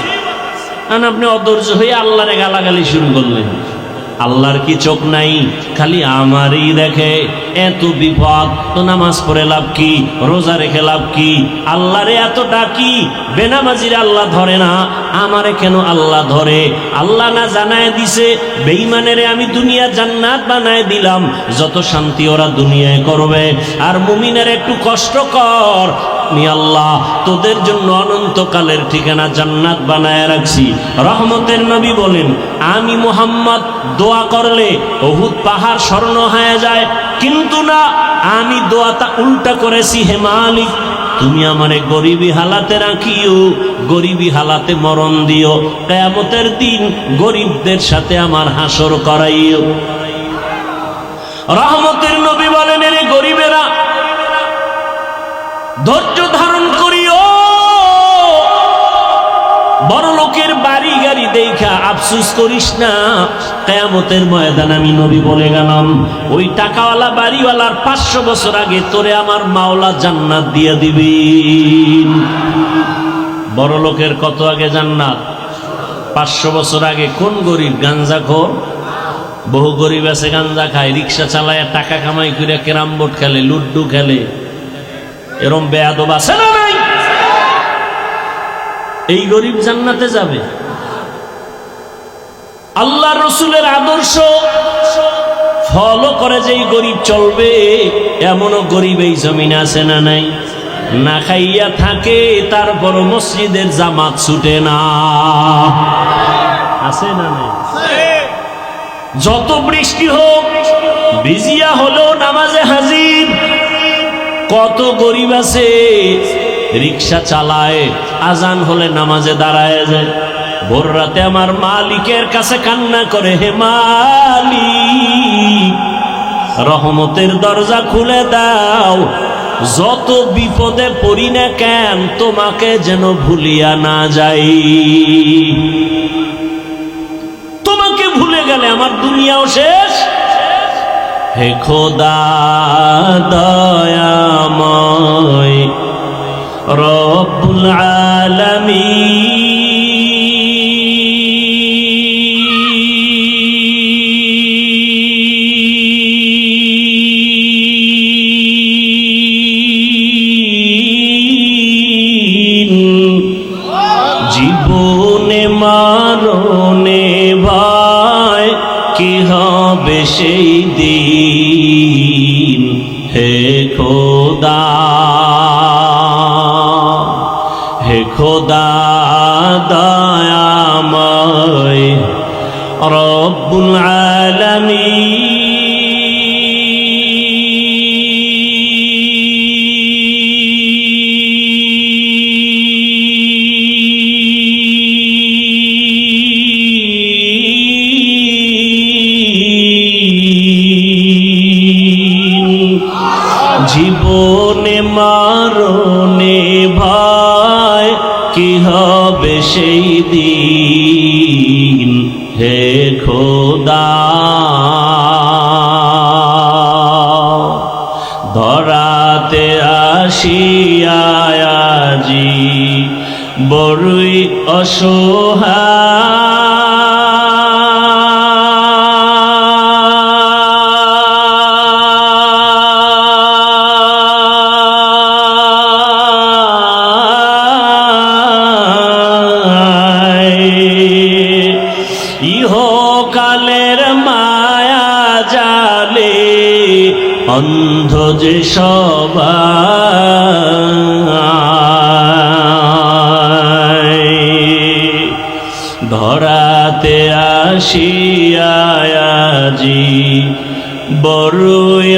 আপনি অধৈর্য হয়ে আল্লাহরে গালাগালি শুরু করলেন। আল্লাহর কি চোখ নাই? খালি আমারই দেখে। এত বিপদ তো নামাজ পড়ে লাভ কি, রোজা রেখে লাভ কি? আল্লাহরে এত ডাকি, বেনামাজির আল্লাহ ধরে না, আমারে কেন আল্লাহ ধরে? আল্লাহ না জানায় দিছে বেঈমানেরে আমি দুনিয়া জান্নাত বানায় দিলাম, যত শান্তি ওরা দুনিয়ায় করবে। আর মুমিনের একটু কষ্ট কর, আমি আল্লাহ তোদের জন্য অনন্তকালের ঠিকানা জান্নাত বানায় রাখছি। রহমতের নবী বলেন, আমি মুহাম্মদ দোয়া করলে উহুদ পাহাড় স্বর্ণ হয়ে যায়, কিন্তু না, আমি দোয়াটা উল্টা করেছি। হে মালিক, তুমি আমারে গরিবী হালাতে রাখিও, গরিবী হালাতে মরণ দিও, কিয়ামতের দিন গরিবদের সাথে আমার হাসর করাইও। রহমতের নবী বলেন, এরে গরিবেরা ধৈর্য ধারণ করিও। বড় লোকের বাড়ি গাড়ি দেখা আফসোস করিস না। কিয়ামতের ময়দান আমি নবী বলে গেলাম, ওই টাকাওয়ালা বাড়িওয়ালার 500 বছর আগে তোরে আমার মাওলা জান্নাত দিয়ে দিবেন। বড় লোকের কত আগে জান্নাত? 500 বছর আগে। কোন গরিব? গাঞ্জাখোর। বহু গরিব আছে গাঞ্জা খায়, রিক্সা চালায়, টাকা কামাই করে ক্যারাম বোর্ড খেলে, লুড্ডু খেলে। এরম বেয়াদব আছে না নাই? এই গরিব জান্নাতে যাবে? আল্লাহ রসুলের আদর্শ ফলো করে যেই গরিব চলবে, এমনও গরিব এই জমিনে আছে না নাই? না খাইয়া থাকে, তারপর মসজিদের জামাত ছুটে না, আছে না নাই? যত বৃষ্টি হোক ভিজিয়া হলো নামাজে হাজির। কত গরিব আছে রিক্সা চালায়, আজান হলে নামাজে দাঁড়ায় যায়, ভোর রাতে আমার মালিকের কাছে কান্না করে, হে মালিক রহমতের দরজা খুলে দাও, যত বিপদে পড়ি না কেন তোমাকে যেন ভুলিয়া না যাই। তোমাকে ভুলে গেলে আমার দুনিয়াও শেষ। হে খোদা দয়াময় রব্বুল আলামিন, জীবনে মরণে ভয় কি হবে সেই দিন। হে খোদা, হে খোদা দয়াময় রব্বুল আলামিন, জীবনে মরণে ভয় কি হবে সেই দিন। হে খোদা ধরাতে আসিয়া আজি বড়ই অসহায় ইহকালের মায়া জালে অন্ধ যে সবাই ধরাতে আসিয়া আজি বড়ই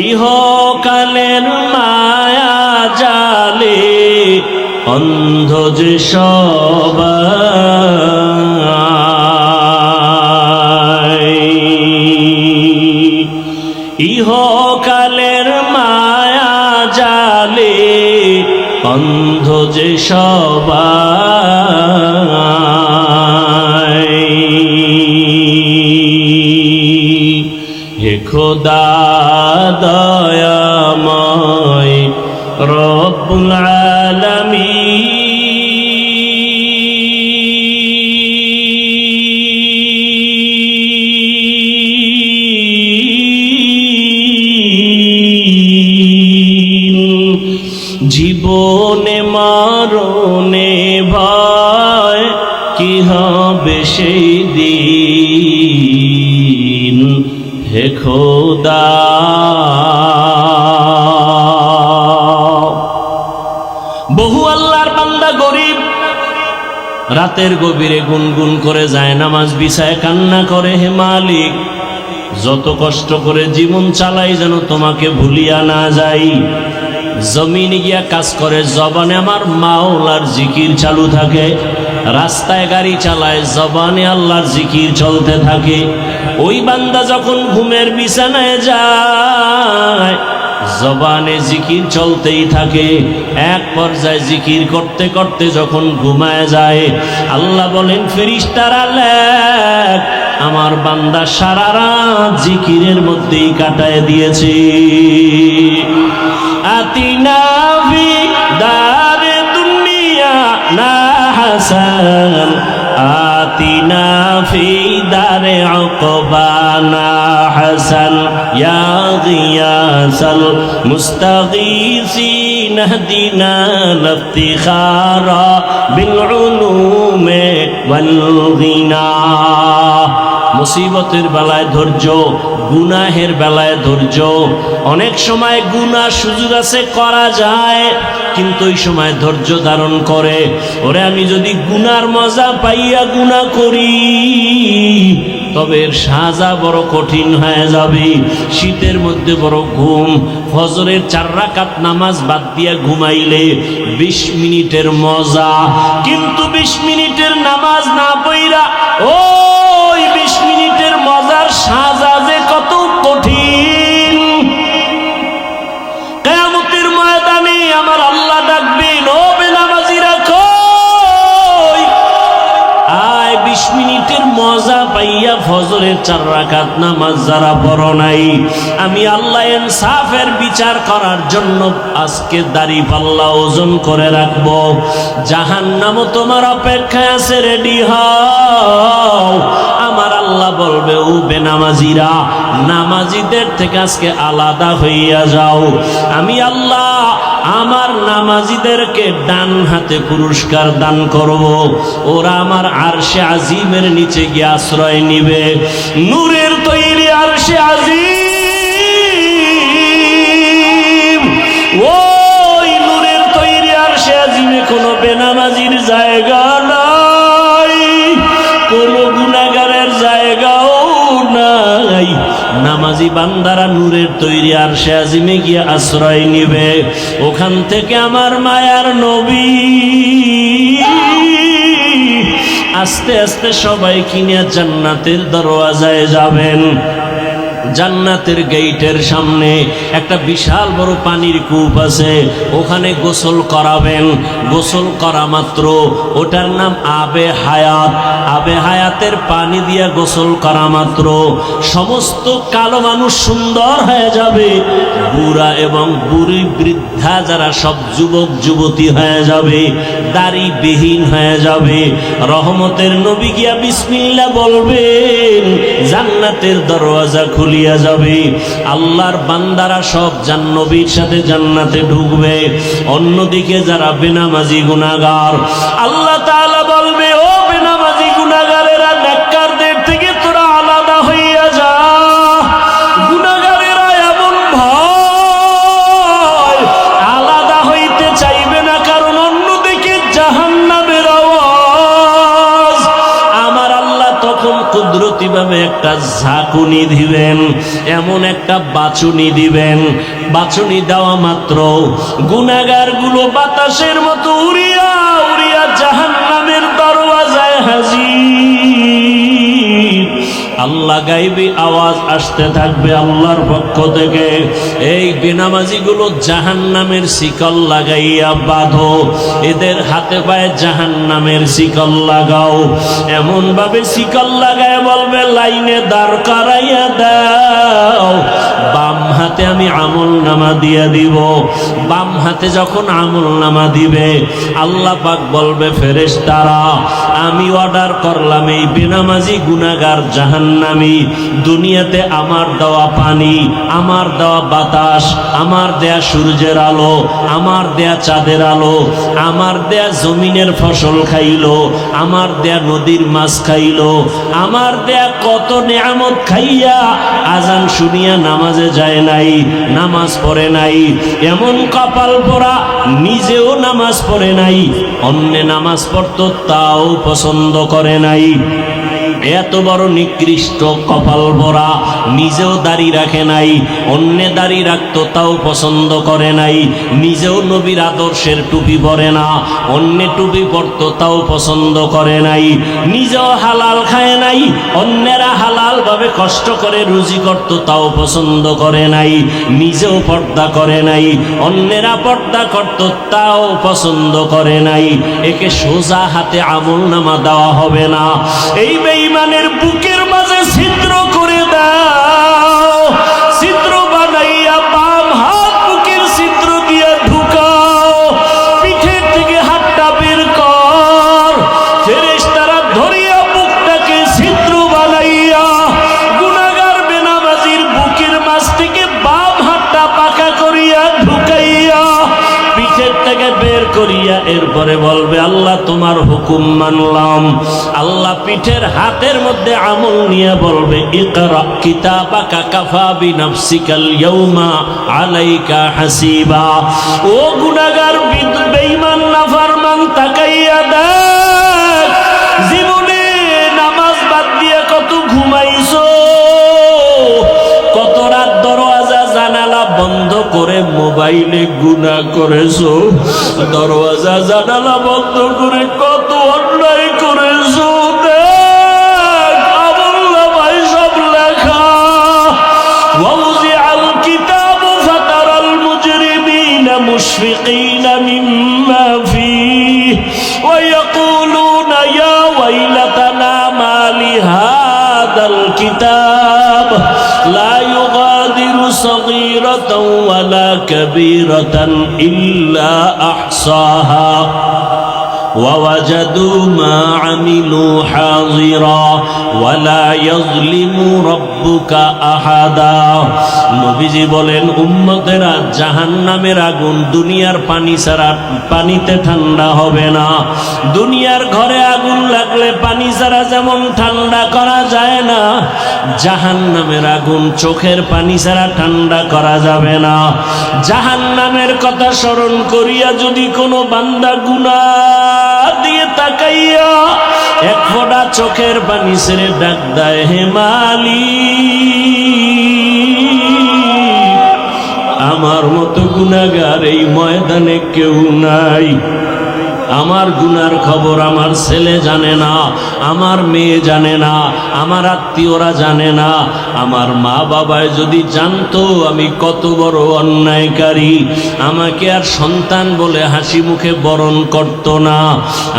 ইহকালের মায়া জালে অন্ধ যে সবাই ইহকালের মায়া জালে অন্ধ যে সবাই হে খোদা দয়াময় রব্বুল আলামিন জীবনে মরণে ভয় কি হবে সেই দিন হে খোদা বহু আল্লাহর বান্দা গরিব রাতের গভীরে গুনগুন করে যায় নামাজ বিছায় কান্না করে হে মালিক যত কষ্ট করে জীবন চালাই যেন তোমাকে ভুলিয়া না যাই জমিনে গিয়া কাজ করে জবানে আমার মাওলার জিকির চালু থাকে রাস্তায় গাড়ি চালায় জবানে আল্লাহর জিকির চলতে থাকে ওই বান্দা যখন ঘুমের বিছানায় যায় জবানে জিকির চলতেই থাকে এক পর্যায়ে জিকির করতে করতে যখন ঘুমায় যায় আল্লাহ বলেন ফেরেশতারা লেখ আমার বান্দা সারা রাত জিকিরের মধ্যেই কাটায় দিয়েছে আতিনা ফি দারে দুনিয়া না হাসান আতিনা ফি দারে উকবানা হাসান ইয়া গিয়াসাল মুস্তাগীসিন হদিনা লফতিখারা বিল উলুমে ওয়াল গিনা মুসিবতের বেলায় ধৈর্য গুনাহের বেলায় ধৈর্য অনেক সময় গুনাহ সুযোগ আছে করা যায় কিন্তু ওই সময় ধৈর্য ধারণ করে ওরে আমি যদি গুনার মজা পাইয়া গুনাহ করি তবে এর সাজা বড় কঠিন হয়ে যাবে শীতের মধ্যে বড় ঘুম ফজরের 4 রাকাত নামাজ বাদ দিয়া ঘুমাইলে 20 মিনিটের মজা কিন্তু 20 মিনিটের নামাজ না পড়া ওই 20 মিনিটের মজার সাজা যে কত কঠিন কিয়ামতের ময়দানে আমার আল্লাহ ডাকবেন ও বেনামাজিরা কই আয় 20 মিনিটের মজা পাইয়া ফজরের 4 রাকাত নামাজ যারা পড়ো নাই আমি আল্লাহ ইনসাফের বিচার করার জন্য আজকে দাড়ি পাল্লা ওজন করে রাখবো জাহান্নামও তোমার অপেক্ষায় আছে রেডি হও আমার আল্লাহ বলবে ও বেনামাজিরা নামাজিদের থেকে আজকে আলাদা হইয়া যাও আমি আল্লাহ আমার নামাজিদেরকে ডান হাতে পুরস্কার দান করব ওরা আমার আরশে আজিমের নিচে গিয়ে আশ্রয় নিবে নূরের তৈরি আরশে আজিম ওই নূরের তৈরি আরশে আজিমে কোনো বেনামাজির জায়গা নাই কোনো গুনাহগারের জায়গাও নাই নামাজি বান্দারা নূরের তৈরি আরশে আজিমে গিয়ে আশ্রয় নিবে ওখান থেকে আমার মায়ার নবী আস্তে আস্তে সবাই কিনে জান্নাতের দরওয়াজায় যাবেন জান্নাতের গেটের সামনে একটা বিশাল বড় পানির কূপ আছে, ওখানে গোসল করাবেন। গোসল করা মাত্র ওটার নাম আবে হায়াত। আবে হায়াতের পানি দিয়া গোসল করা মাত্র সমস্ত কালো মানুষ সুন্দর হয়ে যাবে, বুড়া এবং বুড়ি বৃদ্ধা যারা সব যুবক যুবতী হয়ে যাবে, দাড়িবিহীন হয়ে যাবে। রহমতের নবী গিয়া বিসমিল্লাহ বলবেন, জান্নাতের দরওয়াজা খুলিয়া যাবে। আল্লাহর বান্দারা সব নবীর সাথে জান্নাতে ঢুকবে। অন্যদিকে যারা বেনামাজি গুনাহগার, আল্লাহ তাআলা বলবে, ও বেনামাজি গুনাহগারেরা, নেককারদের থেকে তোরা আলাদা হইয়া যা। গুনাহগারেরা এমন ভয়, আলাদা হইতে চাইবে না, কারণ অন্যদিকে জাহান্নামের আওয়াজ। আমার আল্লাহ তখন কুদরতি ভাবে একটা ঝাঁকুনি দিবেন, এমন একটা বাচুনি দিবেন। বাচুনি দেওয়া মাত্র গুনাহগার গুলো বাতাসের মতো উড়িয়া উড়িয়া জাহান্নামের দরওয়াজায় হাজির। আল্লাহ গাইবি আওয়াজ আসতে থাকবে আল্লাহর পক্ষ থেকে, এই বেনামাজি গুলো জাহান্নামের শিকল লাগাইয়া বাঁধো, এদের হাতে পায়ে জাহান্নামের শিকল লাগাও। এমন ভাবে শিকল লাগায় বলবে, লাইনে দাঁড় করাইয়া দাও। বাম হাতে আমি আমল নামা দিয়ে দিব। বাম হাতে যখন আমল নামা দিবে, আল্লাহ পাক বলবে, ফেরেশতারা, আমি অর্ডার করলাম এই বেনামাজি গুনাহগার জাহান্নামী দুনিয়াতে আমার দেওয়া পানি, আমার দেওয়া বাতাস, আমার দেয়া সূর্যের আলো, আমার দেয়া চাঁদের আলো, আমার দেয়া জমিনের ফসল খাইলো, আমার দেয়া নদীর মাছ খাইলো, আমার দেয়া কত নেয়ামত খাইয়া আজান শুনিয়া নামাজে যায় নাই, নামাজ পড়ে নাই। এমন কপাল পোড়া, নিজেও নামাজ পড়ে নাই, অন্যে নামাজ পড়তো তাও পছন্দ করে নাই। এত বড় নিকৃষ্ট কপাল ভরা, নিজেও দাড়ি রাখে নাই, অন্যে দাড়ি রাখতো তাও পছন্দ করে নাই, নিজেও নবীর আদর্শের টুপি পরে না, অন্যে টুপি পরতো তাও পছন্দ করে নাই, নিজেও হালাল খায় নাই, অন্যেরা হালাল ভাবে কষ্ট করে রুজি করতো তাও পছন্দ করে নাই, নিজেও পর্দা করে নাই, অন্যেরা পর্দা করতো তাও পছন্দ করে নাই। একে সোজা হাতে আমল নামা দেওয়া হবে না। এই বেঈমানের বুকের মাঝে ছিদ্র করে দাও, ছিদ্র বানাইয়া বাম হাত বুকের ছিদ্র দিয়ে ঢুকাও, পিঠের থেকে হাতটা বের কর। ফেরেশতারা ধরিয়া বুকটাকে ছিদ্র বানাইয়া গুনাহগার বেনামাজির বুকের মাঝ থেকে বাম হাতটা পাকা করিয়া ঢুকাইয়া পিঠের থেকে বের করিয়া এরপরে বলবে, আল্লাহ তোমার হুকুম মানলাম। আল্লাহ পিঠের হাতের মধ্যে আমল নিয়ে বলবে, ইকরা কিতাবাকা কাফা বিনাফসিকাল ইয়াউমা আলাইকা হাসিবা। ও গুনাহগার বেঈমান নাফরমান, তাকাইয়া দেখ, জীবনে নামাজ বাদ দিয়ে কত ঘুমাইছো, কত রাত দরওয়াজা জানালা বন্ধ করে মোবাইলে গুনাহ করেছো, দরওয়াজা জানালা বন্ধ করে কত অন্যায় করেছো। দেখ আমলনামায় সব লেখা। ওয়াউজিআল কিতাবু ফাতারাল মুজরিমিনা মুশফিকিনা মিম্মা ফীহি ওয়া ইয়াকুলুনা ইয়া ওয়াইলাতানা মা লিহাদাল কিতাব লা ইউগাদিরু সাগীরাতাও ওয়ালা কাবীরাতান ইল্লা আহসাহা ووجدوا ما عملوا حاضرا ولا يظلم ربك أحدا। নবীজি বলেন, উম্মতেরা, জাহান্নামের আগুন দুনিয়ার পানি ছাড়া পানিতে ঠান্ডা হবে না। দুনিয়ার ঘরে আগুন লাগলে পানি ছাড়া যেমন ঠান্ডা করা যায় না, জাহান্নামের আগুন চোখের পানি ছাড়া ঠান্ডা করা যাবে না। জাহান্নামের কথা স্মরণ করিয়া যদি কোনো বান্দা গুনাহ দিয়ে তাকাইয়া এক ফোঁটা চোখের পানি ছেড়ে ডাক দেয়, হে মালিক, আমার মতো গুনাহগার এই ময়দানে কেউ নাই। আমার গুনার খবর আমার ছেলে জানে না, আমার মেয়ে জানে না, আমার আত্মীয়রা জানে না। আমার মা বাবায় যদি জানতো আমি কত বড় অন্যায়কারী, আমাকে আর সন্তান বলে হাসি মুখে বরণ করত না।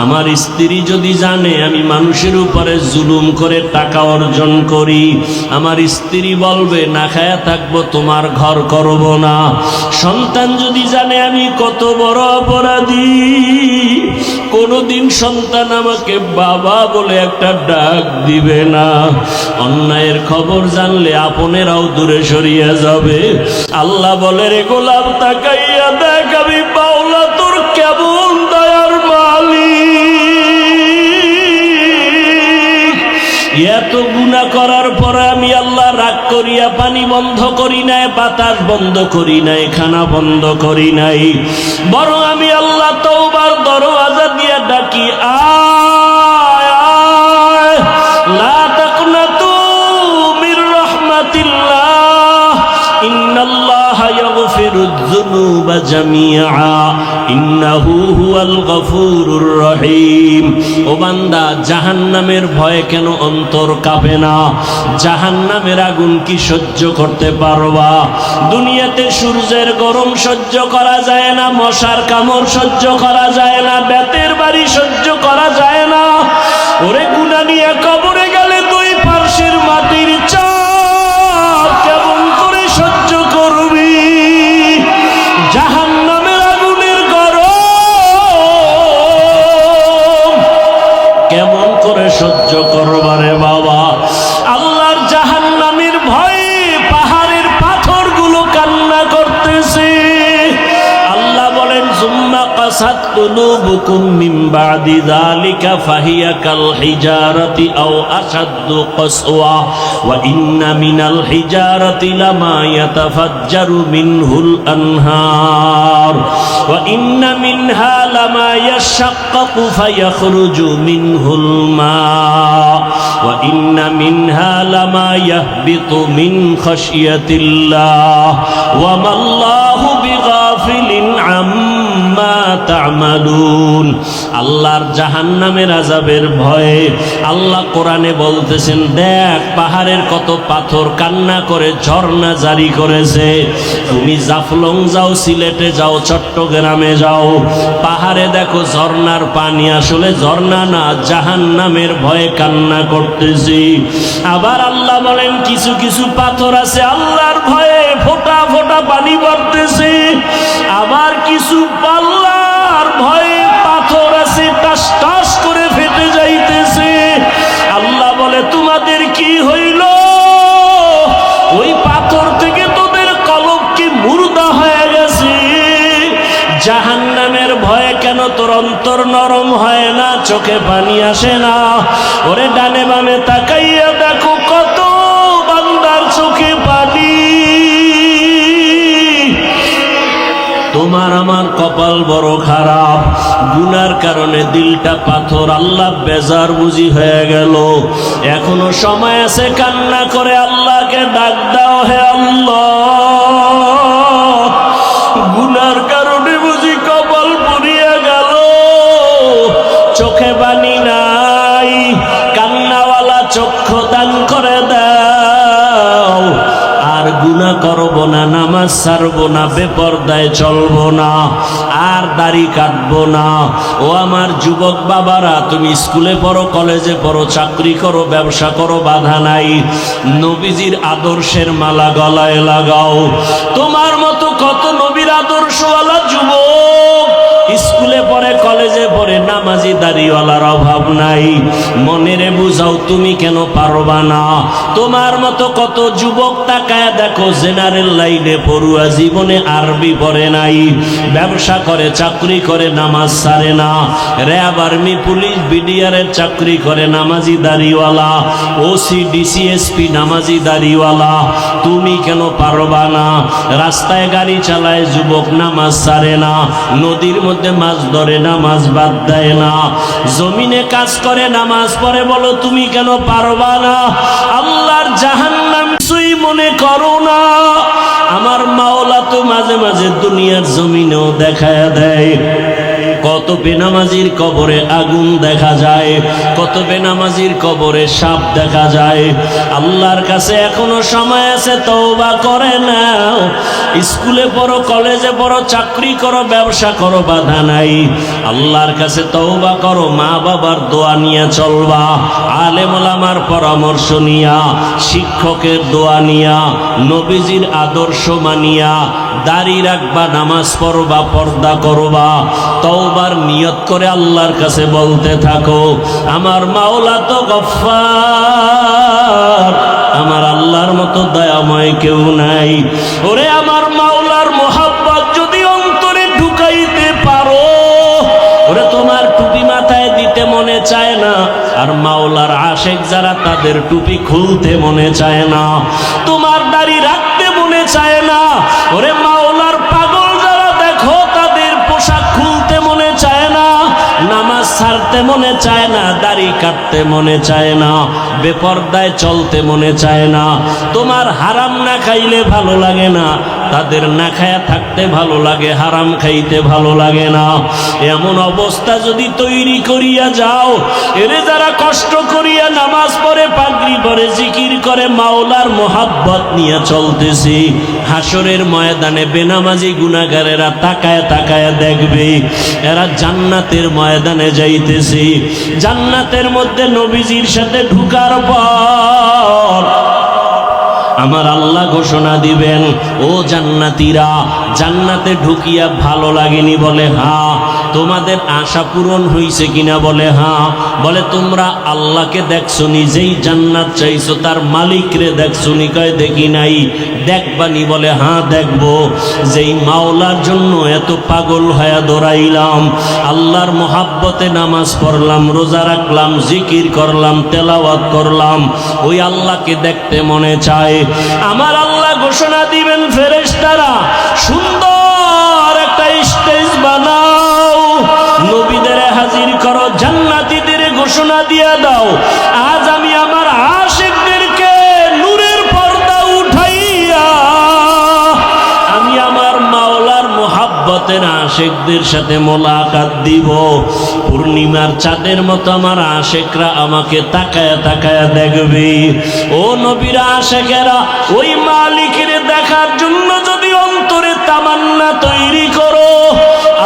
আমার স্ত্রী যদি জানে আমি মানুষের উপরে জুলুম করে টাকা অর্জন করি, আমার স্ত্রী বলবে না খায়া থাকবো, তোমার ঘর করব না। সন্তান যদি জানে আমি কত বড় অপরাধী, কোনদিন সন্তান আমাকে বাবা বলে একটা ডাক দিবে না। অন্যায়ের খবর জানলে আপনেরাও দূরে সরিয়ে যাবে। আল্লাহ বলে, রে গোলাম তাকাইয়া দেখ আমি বাউলা তোর কেমন দয়ার মালিক। এত গুনাহ করার পরে আমি আল্লাহ রাগ করিয়া পানি বন্ধ করি নাই, বাতাস বন্ধ করি নাই, খানা বন্ধ করি নাই, বরং আমি আল্লাহ তওবার দরওয়াজা দিয়া ডাকি, আয় আয়, লা তাকনাতু মির রাহমাতিল্লাহ, ইন্নাল্লাহা ইয়াগফিরুয যুনুবা জামিআ, ইন্নাহু হুয়াল গফুরুর রহিম। ও বান্দা, জাহান্নামের ভয়ে কেন অন্তর কাঁপে না? জাহান্নামের আগুন কি সহ্য করতে পারবা? দুনিয়াতে সূর্যের গরম সহ্য করা যায় না, মশার কামড় সহ্য করা যায় না, বেতের বাড়ি সহ্য করা যায় না। ওরে গুনাহ নিয়ে কবরে গেলে দুই পার্শ্বের মাটির চাপ কেমন করে সহ্য করবি? জাহান্নামের আগুনের গরম কেমন করে সহ্য করবারে বাবা? আল্লাহর জাহান্নামের ভয়ে পাহাড়ের পাথরগুলো কান্না করতেছে। আল্লাহ বলেন, সুম্মা কাসাত কুলুবুকুম মিন বাদি যালিকা ফাহিয়া কাল হিজারাতি আও আশাদ্দু কাসওয়া ওয়া ইন্না মিনাল হিজারাতি লামা ইয়াতাফাজ্জারু মিনহুল আনহার ওয়া ইন্না মিনহা লামা ইয়াশাক্কাকু ফায়াখরুজু মিনহুল মা ওয়া ইন্না মিনহা লামা ইয়াহবিতু মিন খাশিয়াতিল্লাহ ওয়া মাল্লাহু বিগাফিলিন আম্মা তা'মালুন। আল্লাহর জাহান্নামের আযাবের ভয়ে আল্লাহ কোরআনে বলতেছেন, দেখ পাহাড়ের কত পাথর কান্না করে ঝর্ণা জারি করেছে। তুমি জাফলং যাও, সিলেটে যাও, চট্টগ্রামে যাও, পাহাড়ে দেখো ঝর্ণার পানি আসলে ঝর্ণা না, জাহান্নামের ভয়ে কান্না করতেছি। আবার আল্লাহ বলেন, কিছু কিছু পাথর আছে আল্লাহর ভয়ে ফোঁটা ফোঁটা পানি পড়তেছে। আবার কিছু আল্লাহর ভয়ে পাথর আছে টাস টাস করে ফেটে যাইতেছে। আল্লাহ বলে, তোমাদের কি হইল? ওই পাথর থেকে তোদের কলব কি মুর্দা হয়ে গেছে? জাহান্নামের ভয়ে কেন তোর অন্তর নরম হয় না, চোখে পানি আসে না? ওরে ডানে বামে তাকাইয়া দেখো কত বান্দার চোখে পানি। তোমার আমার কপাল বড় খারাপ, গুনার কারণে দিলটা পাথর। আল্লাহ বেজার বুঝি হয়ে গেল। এখনো সময় আছে, কান্না করে আল্লাহকে ডাক দাও, হে আল্লাহ, গুনার কারণে বুঝি কপাল পুড়িয়ে গেল, চোখে পানি নাই, কান্নাওয়ালা চক্ষু দান করে দাও। আর গুনাহ করব না, নামাজ ছাড়বো না, বেপরদায় চলবো না, আর দাড়ি কাটবো না। ও আমার যুবক বাবারা, তুমি স্কুলে পড়ো, কলেজে পড়ো, চাকরি করো, ব্যবসা করো, বাধা নাই। নবীজির আদর্শের মালা গলায় লাগাও। তোমার মতো কত নবীর আদর্শওয়ালা যুবক স্কুলে পড়ে, কলেজে পড়ে, নামাজি দাড়িওয়ালার অভাব নাই। মনেরে বুঝাও, তুমি কেন পারবা না? তোমার মতো কত যুবক তাকায় দেখো, জেনারেল লাইনে পড়ুয়া, জীবনে আরবি পড়ে নাই, ব্যবসা করে, চাকরি করে, নামাজ ছাড়ে না, র্যাব, আর্মি, পুলিশ, বিডিআরের চাকরি করে, নামাজি দাড়িওয়ালা, ওসি, ডিসিএসপি, নামাজি দাড়িওয়ালা। তুমি কেন পারবা না? রাস্তায় গাড়ি চালায় যুবক, নামাজ ছাড়ে না, নদীর মধ্যে মাছ ধরে, নামাজ বাদ দেয় না, জমিনে কাজ করে, নামাজ পড়ে, বলো তুমি কেন পারবা না? আল্লাহর জাহান্নাম কিছুই মনে করো না। আমার মাওলা তো মাঝে মাঝে দুনিয়ার জমিনেও দেখায়া দেয়। কত বেনামাজির কবরে আগুন দেখা যায়, কত বেনামাজির কবরে সাপ দেখা যায়। আল্লাহর কাছে এখনো সময় আছে, তওবা করে নাও। স্কুলে পড়ো, কলেজে পড়ো, চাকরি করো, ব্যবসা করো, বাধা নাই। আল্লাহর কাছে তওবা করো, মা বাবার দোয়া নিয়ে চলবা, আলেম ওলামার পরামর্শ নিয়া, শিক্ষকের দোয়া নিয়া, নবীজির আদর্শ মানিয়া দাড়ি রাখবা, নামাজ পড়বা, পর্দা করবা, তওবার নিয়ত করে আল্লাহর কাছে বলতে থাকো, আমার মাওলা তো গফফার, আমার আল্লাহর মতো দয়াময় কেউ নাই। ওরে আমার মাওলার মোহাব্বত যদি অন্তরে ঢুকাইতে পারো, ওরে তোমার টুপি মাথায় দিতে মনে চায় না, আর মাওলার আশেক যারা তাদের টুপি খুলতে মনে চায় না, তোমার দাড়ি রাখতে মনে চায় না। ওরে মাওলার পাগল যারা দেখো তাদের পোশাক খুলতে মনে চায় না, নামাজ ছাড়তে মনে চায় না, দাড়ি কাটতে মনে চায় না, বেপরদায় চলতে মনে চায় না। তোমার হারাম না খাইলে ভালো লাগে না, তাদের না খায়া থাকতে ভালো লাগে, হারাম খাইতে ভালো লাগে না। এমন অবস্থা যদি তৈরি করিয়া যাও, এরে যারা কষ্ট করিয়া নামাজ পড়ে, পাগড়ি পরে, জিকির করে, মাওলার মোহাব্বত নিয়ে চলতেছি, হাসরের ময়দানে বেনামাজি গুনাহগারেরা তাকায় তাকায় দেখবে এরা জান্নাতের ময়দানে যাইতেছি। জান্নাতের মধ্যে নবীজির সাথে ঢুকার পর আমার আল্লাহ ঘোষণা দিবেন, ও জান্নাতীরা, জান্নাতে ঢুকিয়া ভালো লাগেনি? বলে হ্যাঁ। তোমাদের আশা পূরণ হইছে কিনা? বলে হ্যাঁ। বলে তোমরা আল্লাহকে দেখছো, নিজেই জান্নাত চাইছো, তার মালিকরে দেখছো নি? কয় দেখি নাই। দেখবানি? বলে হ্যাঁ দেখবো। যেই মাওলার জন্য এত পাগল হয়ে দৌড়াইলাম, আল্লাহর মোহাব্বতে নামাজ পড়লাম, রোজা রাখলাম, জিকির করলাম, তেলাওয়াত করলাম, ওই আল্লাহকে দেখতে মনে চায়। আমার আল্লাহ ঘোষণা দিবেন, ফেরেশতারা সুন্দর একটা স্টেজ বানাও, নবীদের হাজির করো, জান্নাতীদের ঘোষণা দিয়ে দাও, আজ আমি আমার আশিকদেরকে নূরের পর্দা উঠাইয়া আমি আমার মাওলার মোহাব্বতের আশিকদের সাথে মোলাকাত দিব। পূর্ণিমার চাঁদের মতো আমার আশিকরা আমাকে তাকায়া তাকায়া দেখবে। ও নবীর আশিকেরা, ওই মালিকের দেখার জন্য যদি অন্তরে তামান্না তৈরি করো,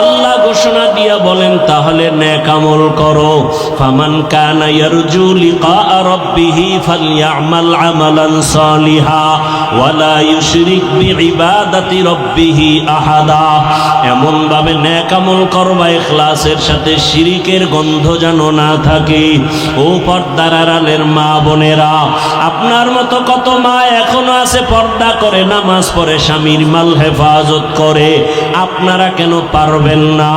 আল্লাহ ঘোষণা দিয়া বলেন, তাহলে নেক আমল করো। ফামান কানা ইয়ারজু লিকা রাব্বিহি ফালইআমাল আমালান সালিহা ওয়ালা ইউশরিক বিইবাদাতি রাব্বিহি আহাদা। এমন ভাবে নেক আমল করবা ইখলাসের সাথে, শিরিকের গন্ধ যেন না থাকে। ও পর্দার আড়ালের মা বোনেরা, আপনার মতো কত মা এখনো আছে পর্দা করে, নামাজ পড়ে, স্বামীর মাল হেফাজত করে, আপনারা কেন পারবেন না?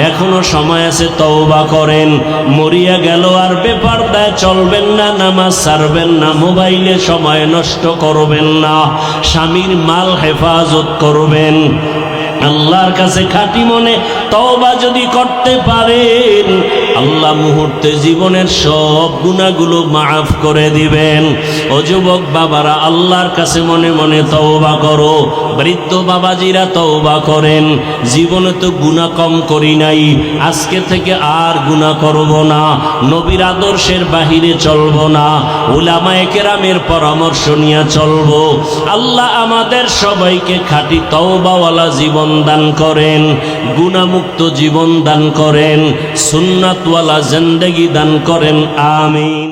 এখনো সময় আছে, তওবা করেন। মরিয়া গেল আর বেপরদায় চলবেন না, নামাজ ছাড়বেন না, মোবাইলে সময় নষ্ট করবেন না, স্বামীর মাল হেফাজত করবেন। আল্লাহর কাছে খাঁটি মনে তওবা যদি করতে পারেন, আল্লাহ মুহূর্তে জীবনের সব গুনাহগুলো মাফ করে দিবেন। ও যুবক বাবারা, আল্লাহর কাছে মনে মনে তওবা করো। বৃদ্ধ বাবাজিরা তওবা করেন, জীবনে তো গুনাহ কম করি নাই, আজকে থেকে আর গুনাহ করব না, নবীর আদর্শের বাহিরে চলব না, উলামায়ে কেরামের পরামর্শ নিয়ে চলব। আল্লাহ আমাদের সবাইকে খাঁটি তওবাওয়ালা জীবন দান করেন, গুনাহমুক্ত জীবন দান করেন, সুন্নাতওয়ালা জিন্দেগি দান করেন। আমিন।